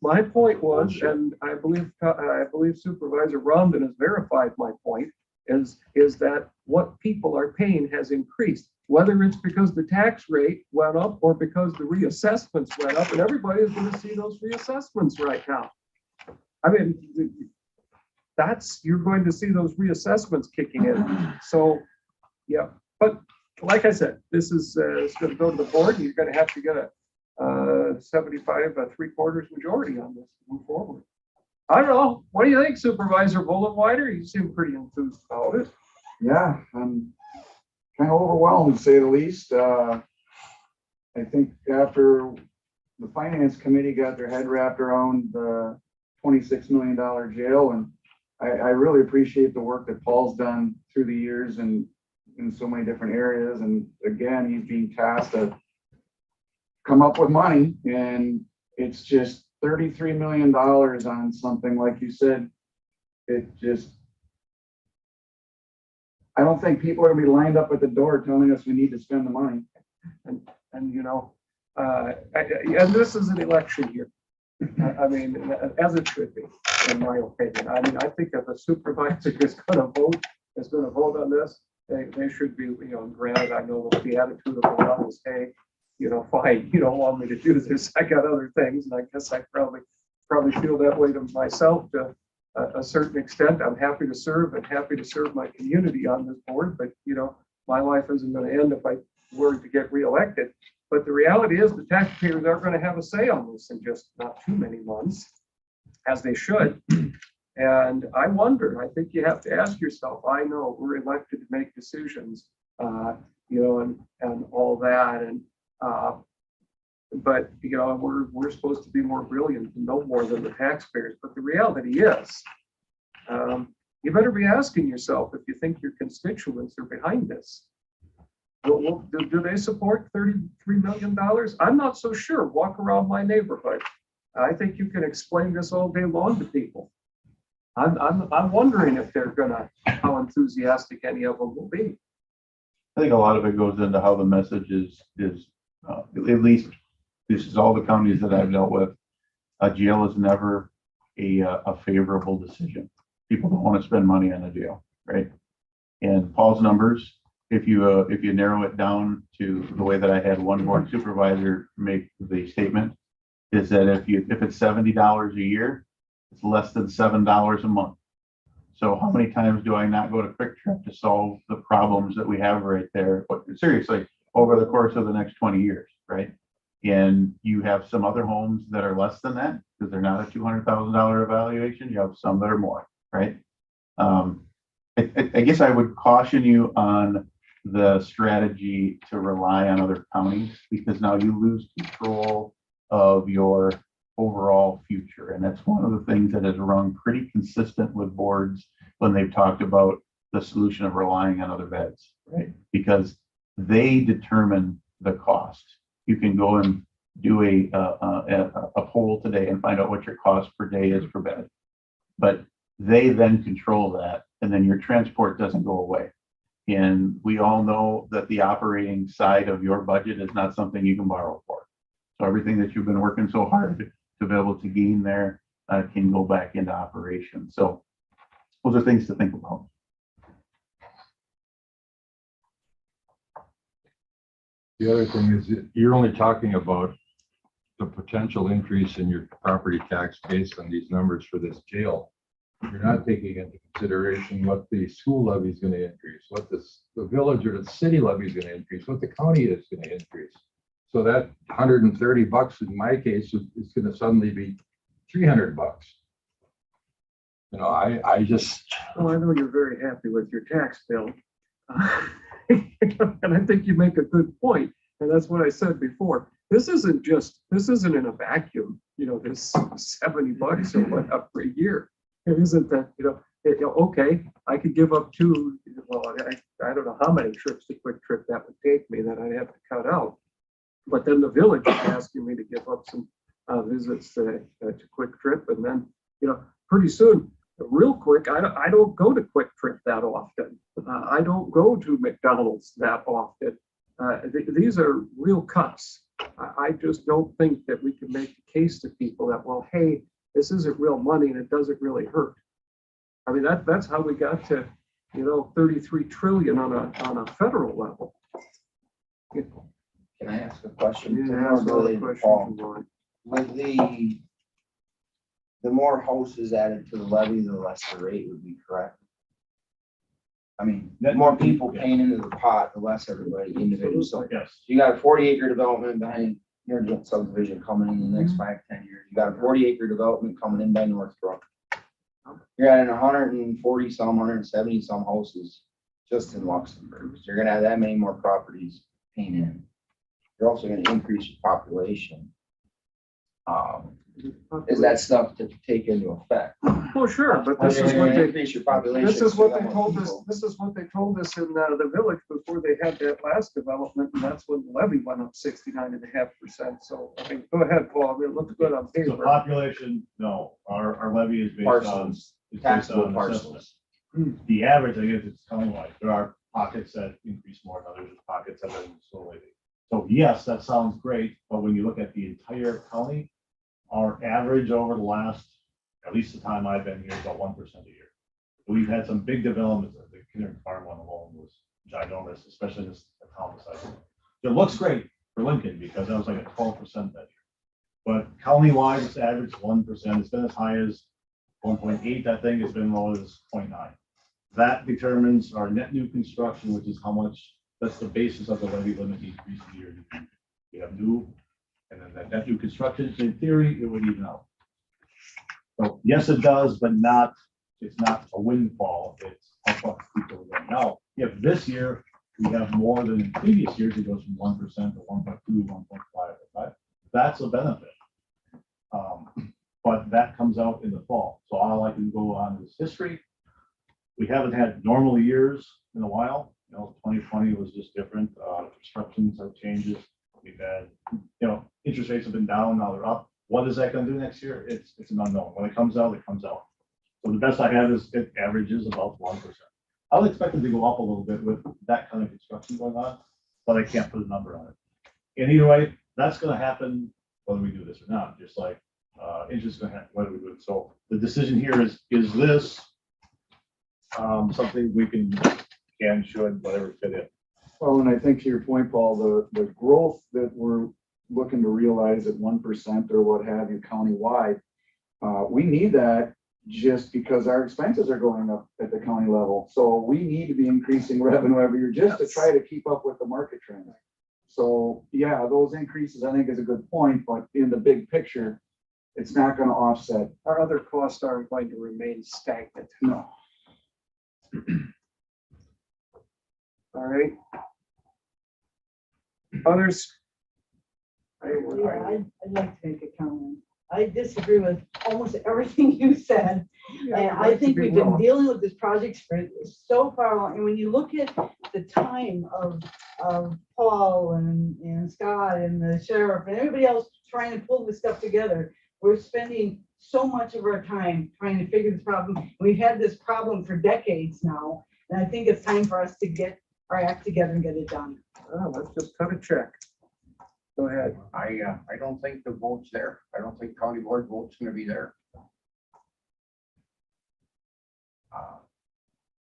My point was, Bullshit. and I believe Supervisor Rondon has verified my point, is that what people are paying has increased, whether it's because the tax rate went up or because the reassessments went up, and everybody is going to see those reassessments right now. I mean, you're going to see those reassessments kicking in. So, yeah, but like I said, this is it's going to go to the board, and you're going to have to get a 75, 3/4 majority on this to move forward. I don't know. What do you think, Supervisor Bullenweider? You seem pretty enthused about it. Yeah, I'm kind of overwhelmed, to say the least. I think after the finance committee got their head wrapped around the $26 million jail, and I really appreciate the work that Paul's done through the years and in so many different areas. And again, he's being tasked to come up with money, and it's just $33 million on something, like you said. I don't think people are gonna be lined up at the door telling us we need to spend the money. And this is an election year. I mean, as it should be, in my opinion. I mean, I think if a supervisor is gonna vote on this, they should be, granted, I know that the attitude of the law is, hey, fine, you don't want me to do this, I got other things, and I guess I probably feel that way to myself to a certain extent. I'm happy to serve and happy to serve my community on this board, but my life isn't going to end if I were to get reelected. But the reality is the taxpayers are going to have a say on this in just not too many months, as they should. And I wonder, I think you have to ask yourself, I know we're elected to make decisions, and all that. And, but, we're supposed to be more brilliant and know more than the taxpayers. But the reality is, you better be asking yourself if you think your constituents are behind this. Do they support $33 million? I'm not so sure. Walk around my neighborhood. I think you can explain this all day long to people. I'm wondering if how enthusiastic any of them will be. I think a lot of it goes into how the message is at least this is all the counties that I've dealt with. A jail is never a favorable decision. People don't want to spend money on a jail, right? And Paul's numbers, if you narrow it down to the way that I had one board supervisor make the statement, is that if it's $70 a year, it's less than $7 a month. So how many times do I not go to Quick Trip to solve the problems that we have right there? But seriously, over the course of the next 20 years, right? And you have some other homes that are less than that because they're not a $200,000 evaluation. You have some that are more, right? I guess I would caution you on the strategy to rely on other counties, because now you lose control of your overall future. And that's one of the things that has rung pretty consistent with boards when they've talked about the solution of relying on other beds, right? Because they determine the cost. You can go and do a poll today and find out what your cost per day is per bed, but they then control that, and then your transport doesn't go away. And we all know that the operating side of your budget is not something you can borrow for. So everything that you've been working so hard to be able to gain there can go back into operation. So those are things to think about. The other thing is that you're only talking about the potential increase in your property tax based on these numbers for this jail. You're not taking into consideration what the school levy is going to increase, what the village or the city levy is going to increase, what the county is going to increase. So that $130 in my case is going to suddenly be $300. You know, I just, Well, I know you're very happy with your tax bill. And I think you make a good point, and that's what I said before. This isn't in a vacuum, this $70 or whatever a year. It isn't that, okay, I could give up I don't know how many trips to Quick Trip that would take me that I'd have to cut out. But then the village is asking me to give up some visits to Quick Trip, and then, pretty soon, real quick, I don't go to Quick Trip that often. I don't go to McDonald's that often. These are real cuts. I just don't think that we can make the case to people that, well, hey, this isn't real money and it doesn't really hurt. I mean, that's how we got to, 33 trillion on a federal level. Can I ask a question? You More ask all the related to questions Paul. you want. With the more houses added to the levy, the less the rate would be, correct? I mean, the more people paying into the pot, the less everybody individually. So Yes. you got a 40-acre development behind your subdivision coming in the next 5-10 years. You got a 40-acre development coming in by Northbrook. You're adding 140 some, 170 some houses just in Luxembourg. So you're gonna have that many more properties paying in. You're also gonna increase your population. Is that stuff to take into effect? Well, sure, but This is what they increase your population. This is so you what got they more told us, people. this is what they told us in the village before they had that last development, and that's when the levy went up 69.5%. So, I mean, go ahead, Paul, I mean, it looks good on So paper. population, no, our levy is based on. Parcels, It's based taxable on assessment. parcels. The average, I guess, it's countywide. There are pockets that increase more than others, pockets that are slowly. So yes, that sounds great, but when you look at the entire county, our average over the last, at least the time I've been here, is about 1% a year. We've had some big developments. The Kinder Farm one alone was ginormous, especially in this town size. It looks great for Lincoln because that was like a 12% that year. But countywide, it's average 1%. It's been as high as 1.8, I think. It's been low as 0.9. That determines our net new construction, which is how much, that's the basis of the levy limit increase year. We have new, and then that net new construction, in theory, it would even out. So yes, it does, but it's not a windfall. It's how much people are going. Now, if this year we have more than in previous years, it goes from 1% to 1.2, 1.5, that's a benefit. But that comes out in the fall. So all I can go on is history. We haven't had normal years in a while. 2020 was just different. Constructions have changes. We've had, interest rates have been down, now they're up. What is that going to do next year? It's an unknown. When it comes out, it comes out. So the best I have is it averages about 1%. I would expect it to go up a little bit with that kind of construction going on, but I can't put a number on it. And either way, that's going to happen whether we do this or not, just like interest is going to happen whether we do it. So the decision here is this something we can, should, whatever fit in. Well, and I think to your point, Paul, the growth that we're looking to realize at 1% or what have you countywide, we need that just because our expenses are going up at the county level. So we need to be increasing revenue every year just to try to keep up with the market trend. So yeah, those increases I think is a good point, but in the big picture, it's not going to offset. Our other costs aren't going to remain stagnant. No. All right. Others? Yeah, I'd like to make a comment. I disagree with almost everything you said. And I think we've been dealing with this project for so far long. And when you look at the time of Paul and Scott and the sheriff and everybody else trying to pull this stuff together, we're spending so much of our time trying to figure this problem. We've had this problem for decades now. And I think it's time for us to get our act together and get it done. Let's just cut a check. Go ahead. I don't think the vote's there. I don't think county board vote's gonna be there. I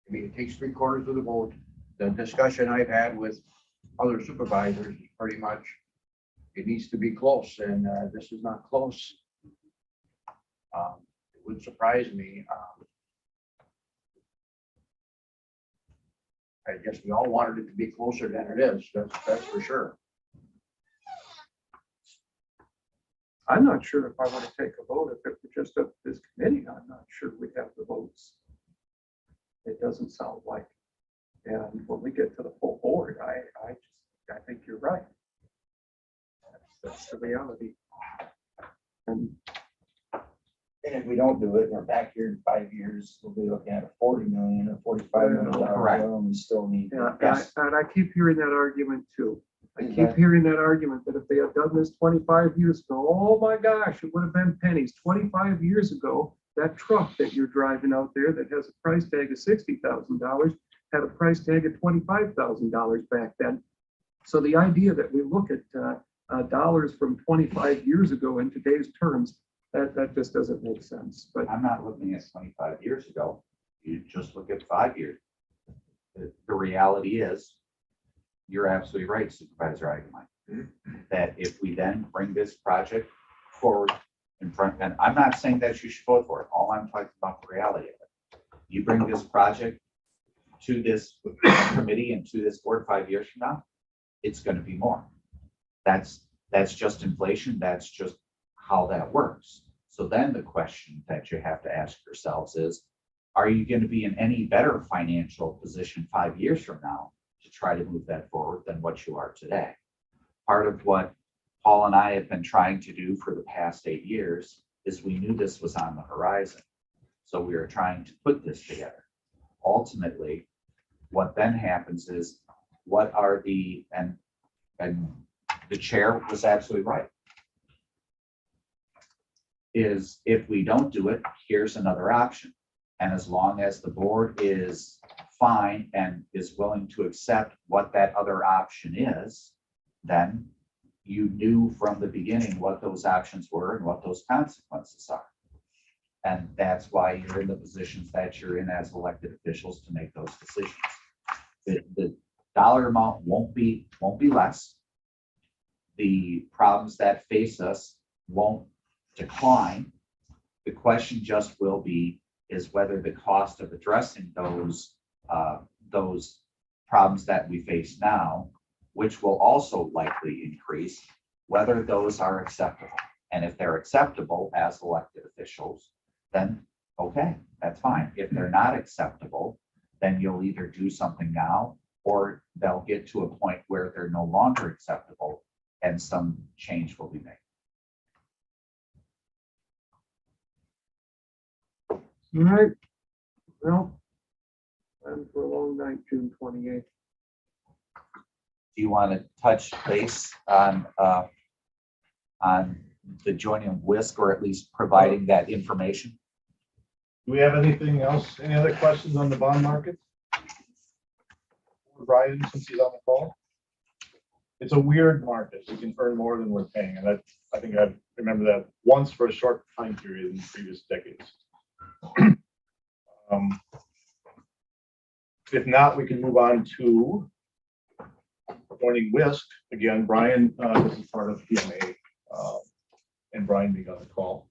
mean, it takes 3/4 of the vote. The discussion I've had with other supervisors, is pretty much, it needs to be close, and this is not close. It would surprise me. I guess we all wanted it to be closer than it is. That's for sure. I'm not sure if I want to take a vote if it were just up to this committee. I'm not sure we'd have the vote. doesn't sound like. And when we get to the full board, I think you're right. That's the reality. And And if we don't do it, we're back here in 5 years, we'll be looking at a 40 million or 45 million dollar Correct. bill, and we still need. yeah, Yes. and I keep hearing that argument too. I Is keep that- hearing that argument that if they had done this 25 years ago, oh my gosh, it would have been pennies. 25 years ago, that truck that you're driving out there that has a price tag of $60,000 had a price tag of $25,000 back then. So the idea that we look at dollars from 25 years ago in today's terms, that just doesn't make sense. But I'm not looking at 25 years ago. You just look at 5 years. The reality is, you're absolutely right, Supervisor Eigenmeyer, that if we then bring this project forward in front, and I'm not saying that you should vote for it. All I'm talking about the reality of it. You bring this project to this committee and to this board 5 years from now, it's going to be more. That's just inflation. That's just how that works. So then the question that you have to ask yourselves is, are you going to be in any better financial position 5 years from now to try to move that forward than what you are today? Part of what Paul and I have been trying to do for the past 8 years is we knew this was on the horizon. So we were trying to put this together. Ultimately, what then happens is, what are the, and the chair was absolutely right, is if we don't do it, here's another option. And as long as the board is fine and is willing to accept what that other option is, then you knew from the beginning what those options were and what those consequences are. And that's why you're in the positions that you're in as elected officials to make those decisions. The dollar amount won't be less. The problems that face us won't decline. The question just will be is whether the cost of addressing those problems that we face now, which will also likely increase, whether those are acceptable. And if they're acceptable as elected officials, then okay, that's fine. If they're not acceptable, then you'll either do something now, or they'll get to a point where they're no longer acceptable and some change will be made. all right, well, and for a long night, June 28th. Do you want to touch base on the joining of WISC, or at least providing that information? Do we have anything else? Any other questions on the bond market? Brian, since he's on the call. It's a weird market. We can earn more than we're paying. And I think I remember that once for a short time period in previous decades. If not, we can move on to joining WISC. Again, Brian, this is part of PMA, and Brian being on the call.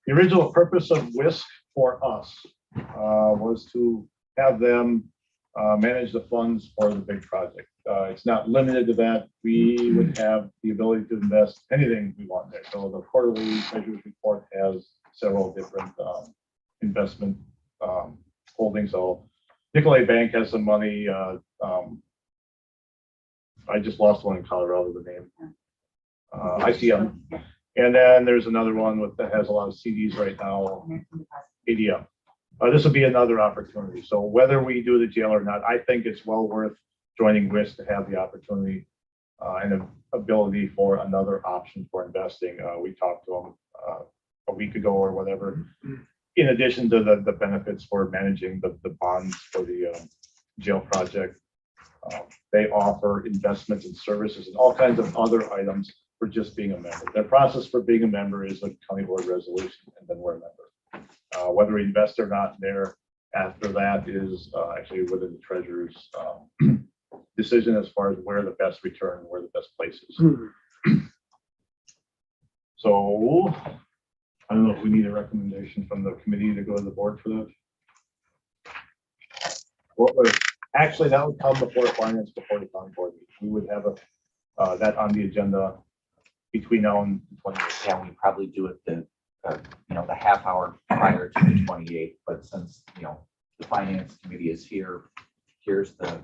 The original purpose of WISC for us was to have them manage the funds for the big project. It's not limited to that. We would have the ability to invest anything we want there. So the quarterly treasurer's report has several different investment holdings. So Nicolay Bank has some money. I just lost one in Colorado, the name. ICM. And then there's another one that has a lot of CDs right now, ADM. This will be another opportunity. So whether we do the jail or not, I think it's well worth joining WISC to have the opportunity and the ability for another option for investing. We talked to them a week ago or whatever, in addition to the benefits for managing the bonds for the jail project. They offer investments and services and all kinds of other items for just being a member. Their process for being a member is a county board resolution, and then we're a member. Whether we invest or not there after that is actually within the treasurer's decision as far as where the best return, where the best place is. So I don't know if we need a recommendation from the committee to go to the board for that. What was actually, that would come before finance, before the county board meeting. We would have that on the agenda between now and 20. Yeah, we probably do it the the half hour prior to the 28th, but since, the finance committee is here, here's the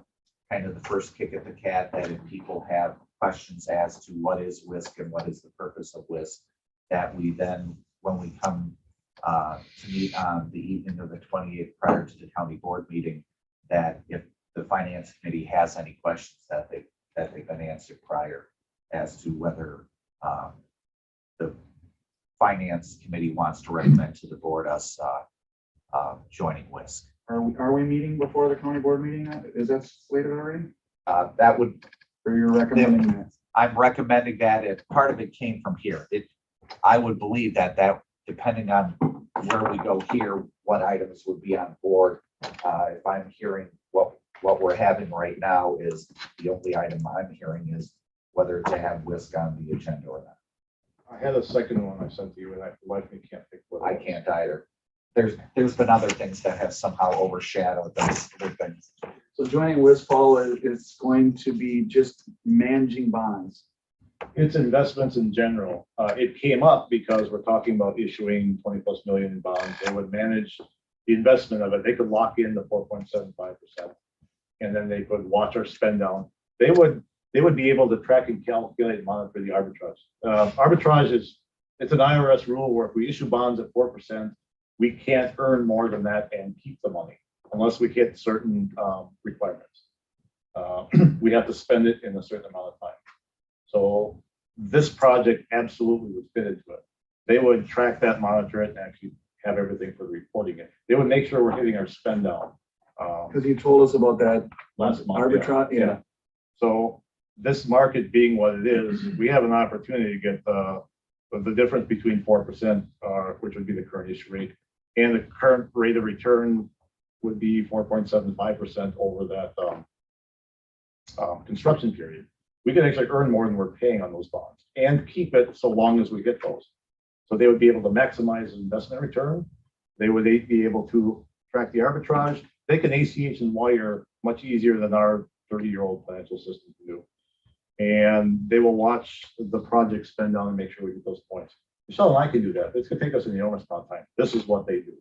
kind of the first kick at the cat, that if people have questions as to what is WISC and what is the purpose of WISC, that we then, when we come to meet on the evening of the 28th prior to the county board meeting, that if the finance committee has any questions that they've been answered prior as to whether the finance committee wants to recommend to the board us joining WISC. Are we meeting before the county board meeting? Is that slated already? That would, Or you're recommending that? I'm recommending that. If part of it came from here, I would believe that depending on where we go here, what items would be on board. If I'm hearing what we're having right now is the only item I'm hearing is whether to have WISC on the agenda or not. I had a second one I sent to you and I likely can't think what. I can't either. There's been other things that have somehow overshadowed those other things. So joining WISC, Paul, is going to be just managing bonds. It's investments in general. It came up because we're talking about issuing 20+ million in bonds. They would manage the investment of it. They could lock in the 4.75%. And then they could watch our spend down. They would be able to track and calculate and monitor the arbitrage. Arbitrage it's an IRS rule where if we issue bonds at 4%, we can't earn more than that and keep the money unless we hit certain requirements. We have to spend it in a certain amount of time. So this project absolutely would fit into it. They would track that, monitor it, and actually have everything for reporting it. They would make sure we're hitting our spend down. Because you told us about that Last month, arbitrage, yeah. So this market being what it is, we have an opportunity to get the difference between 4%, which would be the current issue rate, and the current rate of return would be 4.75% over that construction period. We can actually earn more than we're paying on those bonds and keep it so long as we get those. So they would be able to maximize investment return. They would be able to track the arbitrage. They can ACH and wire much easier than our 30-year-old financial system can do. And they will watch the project spend down and make sure we get those points. Michelle and I can do that. It's going to take us an enormous amount of time. This is what they do.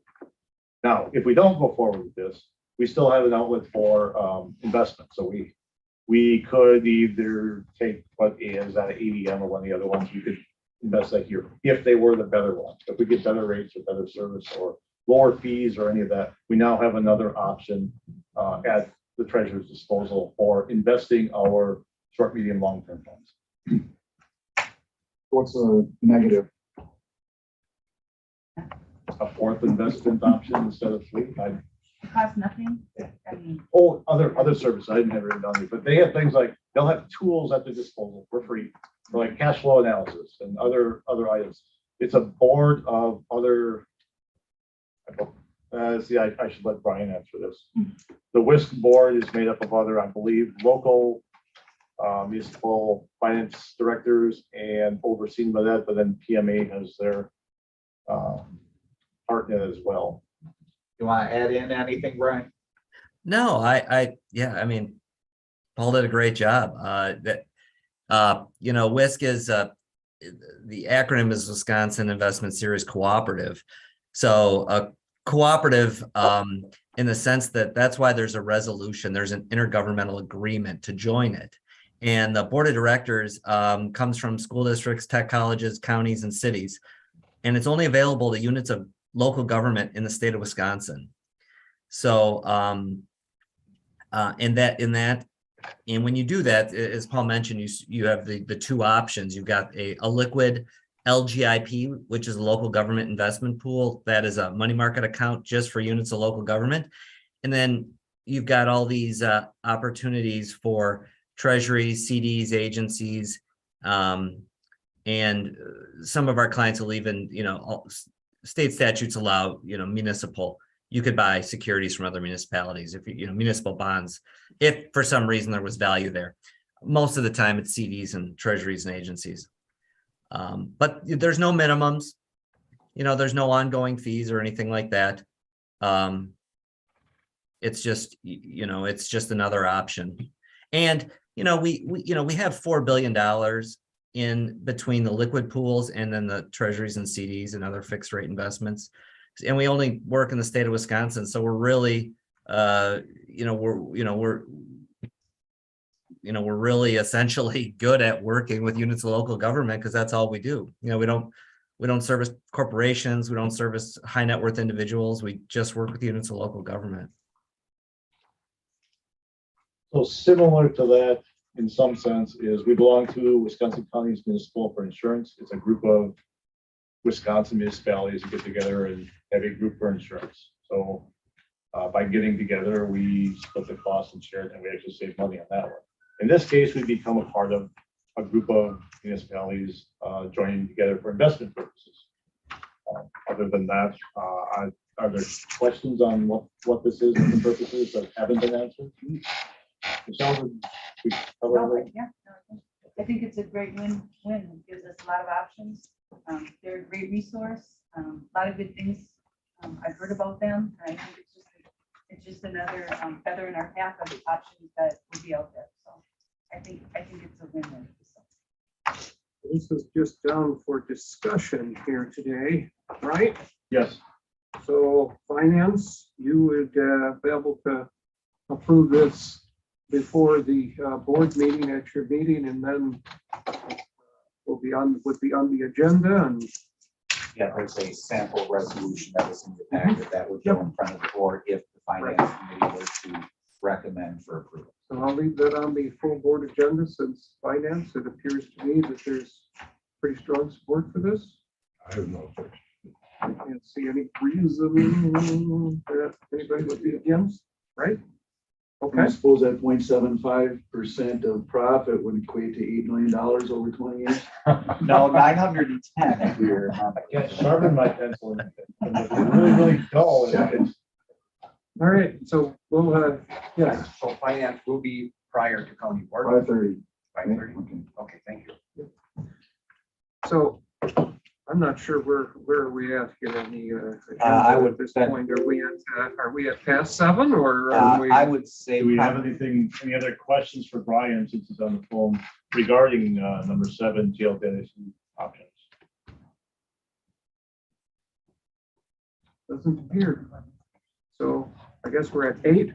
Now, if we don't go forward with this, we still have an outlet for investment. So we could either take what is at ADM or one of the other ones. We could invest that here if they were the better ones. If we get better rates or better service or lower fees or any of that, we now have another option at the treasurer's disposal for investing our short, medium, long-term funds. What's the negative? A fourth investment option instead of three. Cost nothing. I mean, Other services I didn't have written down, but they have things like they'll have tools at their disposal for free for like cash flow analysis and other items. It's a board of other. I should let Brian answer this. The WISC board is made up of other, I believe, local municipal finance directors and overseen by that, but then PMA has their part in it as well. You want to add in anything, Brian? No, yeah, I mean, Paul did a great job. WISC is, the acronym is Wisconsin Investment Series Cooperative. So a cooperative, in the sense that that's why there's a resolution, there's an intergovernmental agreement to join it. And the board of directors comes from school districts, tech colleges, counties, and cities. And it's only available to units of local government in the state of Wisconsin. So, and when you do that, as Paul mentioned, you have the two options. You've got a liquid LGIP, which is a local government investment pool. That is a money market account just for units of local government. And then you've got all these opportunities for treasuries, CDs, agencies, and some of our clients will even, state statutes allow, municipal. You could buy securities from other municipalities if municipal bonds, if for some reason there was value there. Most of the time it's CDs and treasuries and agencies. But there's no minimums, there's no ongoing fees or anything like that. It's just, it's just another option. And, we have $4 billion in between the liquid pools and then the treasuries and CDs and other fixed rate investments. And we only work in the state of Wisconsin, so we're really, we're really essentially good at working with units of local government because that's all we do. We don't service corporations, we don't service high net worth individuals. We just work with units of local government. So similar to that, in some sense, is we belong to Wisconsin County's Municipal for Insurance. It's a group of Wisconsin municipalities who get together and have a group for insurance. So by getting together, we split the cost and share it, and we actually save money on that one. In this case, we become a part of a group of municipalities joining together for investment purposes. Other than that, are there questions on what this is and the purposes that haven't been answered? Michelle, we cover No, everything? yeah, no, I think it's a great win-win. It gives us a lot of options. They're a great resource, a lot of good things. I've heard about them, and I think it's just another feather in our cap of the options that will be out there. So I think it's a win-win. This is just down for discussion here today, right? Yes. So finance, you would be able to approve this before the board meeting at your meeting, and then would be on the agenda. And Yeah, there's a sample resolution that was in the packet that would go in front of the board if the finance committee were to recommend for approval. so I'll leave that on the full board agenda, since finance, it appears to me that there's pretty strong support for this. I have no objection. I can't see any reason that anybody would be against, right? Okay. I suppose that 0.75% of profit would equate to $8 million over 20 years. No, 910 if you're. I can't sharpen my pencil. It's really, really dull. It's- All right, so we'll, yes, So finance will be prior to county board. 5:30. 5:30? Okay, thank you. so I'm not sure where are we at here on the I agenda would at this bet- point. Are we at past 7 or are we? I would say. Do we have any other questions for Brian since he's on the phone regarding number 7, jail dentistry options? Doesn't appear. So I guess we're at 8.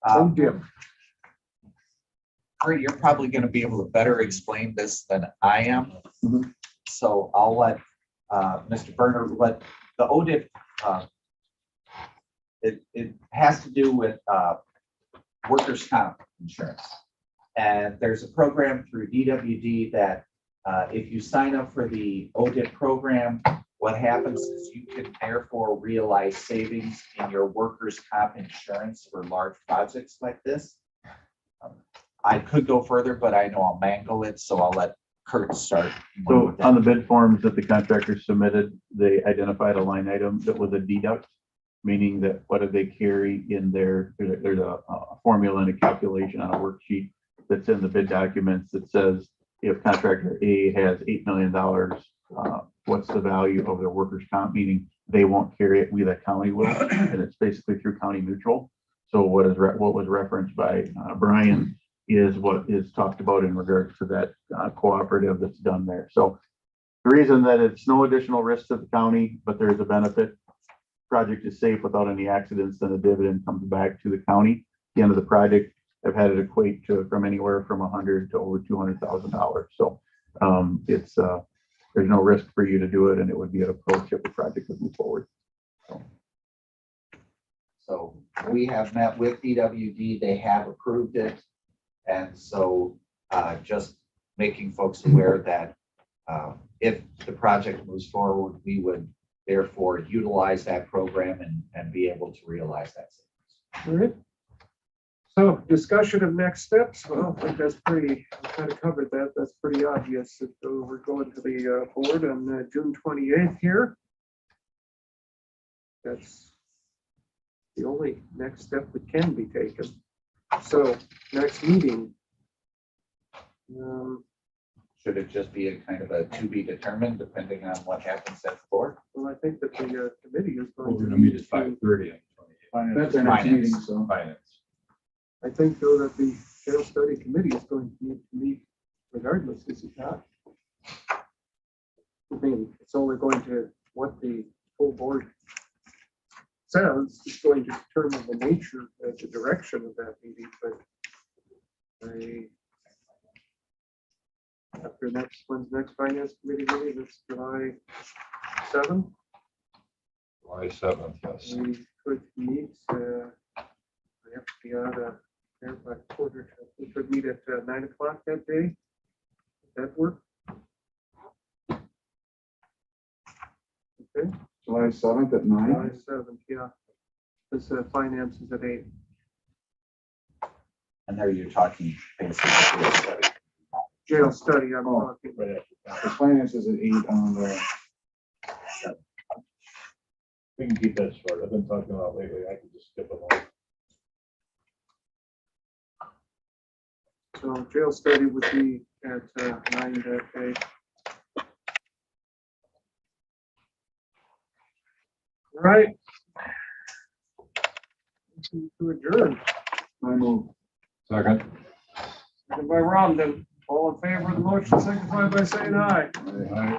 Um, Jim. Kurt, you're probably going to be able to better explain this than I am. Mhm. So I'll let Mr. Berner, but the ODIP, it has to do with workers' comp insurance. And there's a program through DWD that if you sign up for the ODIP program, what happens is you can therefore realize savings in your workers' comp insurance for large projects like this. I could go further, but I know I'll mangle it, so I'll let Kurt start. So on the bid forms that the contractor submitted, they identified a line item that was a deduct, meaning that what do they carry in there's a formula and a calculation on a worksheet that's in the bid documents that says if contractor A has $8 million, what's the value of their workers' comp, meaning they won't carry it, we the county will, and it's basically through county neutral. So what was referenced by Brian is what is talked about in regards to that cooperative that's done there. So the reason that it's no additional risk to the county, but there's a benefit, project is safe without any accidents, then the dividend comes back to the county. At the end of the project, I've had it equate to from anywhere from $100,000 to over $200,000. So there's no risk for you to do it, and it would be an approach if the project would move forward. So we have met with DWD, they have approved it. And so just making folks aware that if the project moves forward, we would therefore utilize that program and be able to realize that savings. All right. So discussion of next steps. Well, I think that's pretty, I kind of covered that. That's pretty obvious. So we're going to the board on June 28th here. That's the only next step that can be taken. So next meeting. Should it just be a kind of a to be determined depending on what happens at the board? Well, I think that the committee is We're going going to to meet at to 5:30 on 28th. That's our next Finance. meeting, so. Finance. I think though that the jail study committee is going to need to meet regardless, is it not? I mean, it's only going to, what the full board says is going to determine the nature and the direction of that meeting, but after when's next finance committee meeting? It's July 7th. July 7th, yes. We could meet, I have to be out of there by quarter. We could meet at 9 o'clock that day. Does that work? Okay, July 7th at July 9. 7th, yeah. This finance is at 8. And there you're talking basically. Jail study, I'm Oh. talking. Right after that. The finance is at 8 on the, We can keep that short. I've been talking about lately. I can just skip along. So jail study would be at 9 that day. Right. To adjourn. I move. Second. Second by Romden. All in favor of the motion, signify by saying aye. Aye.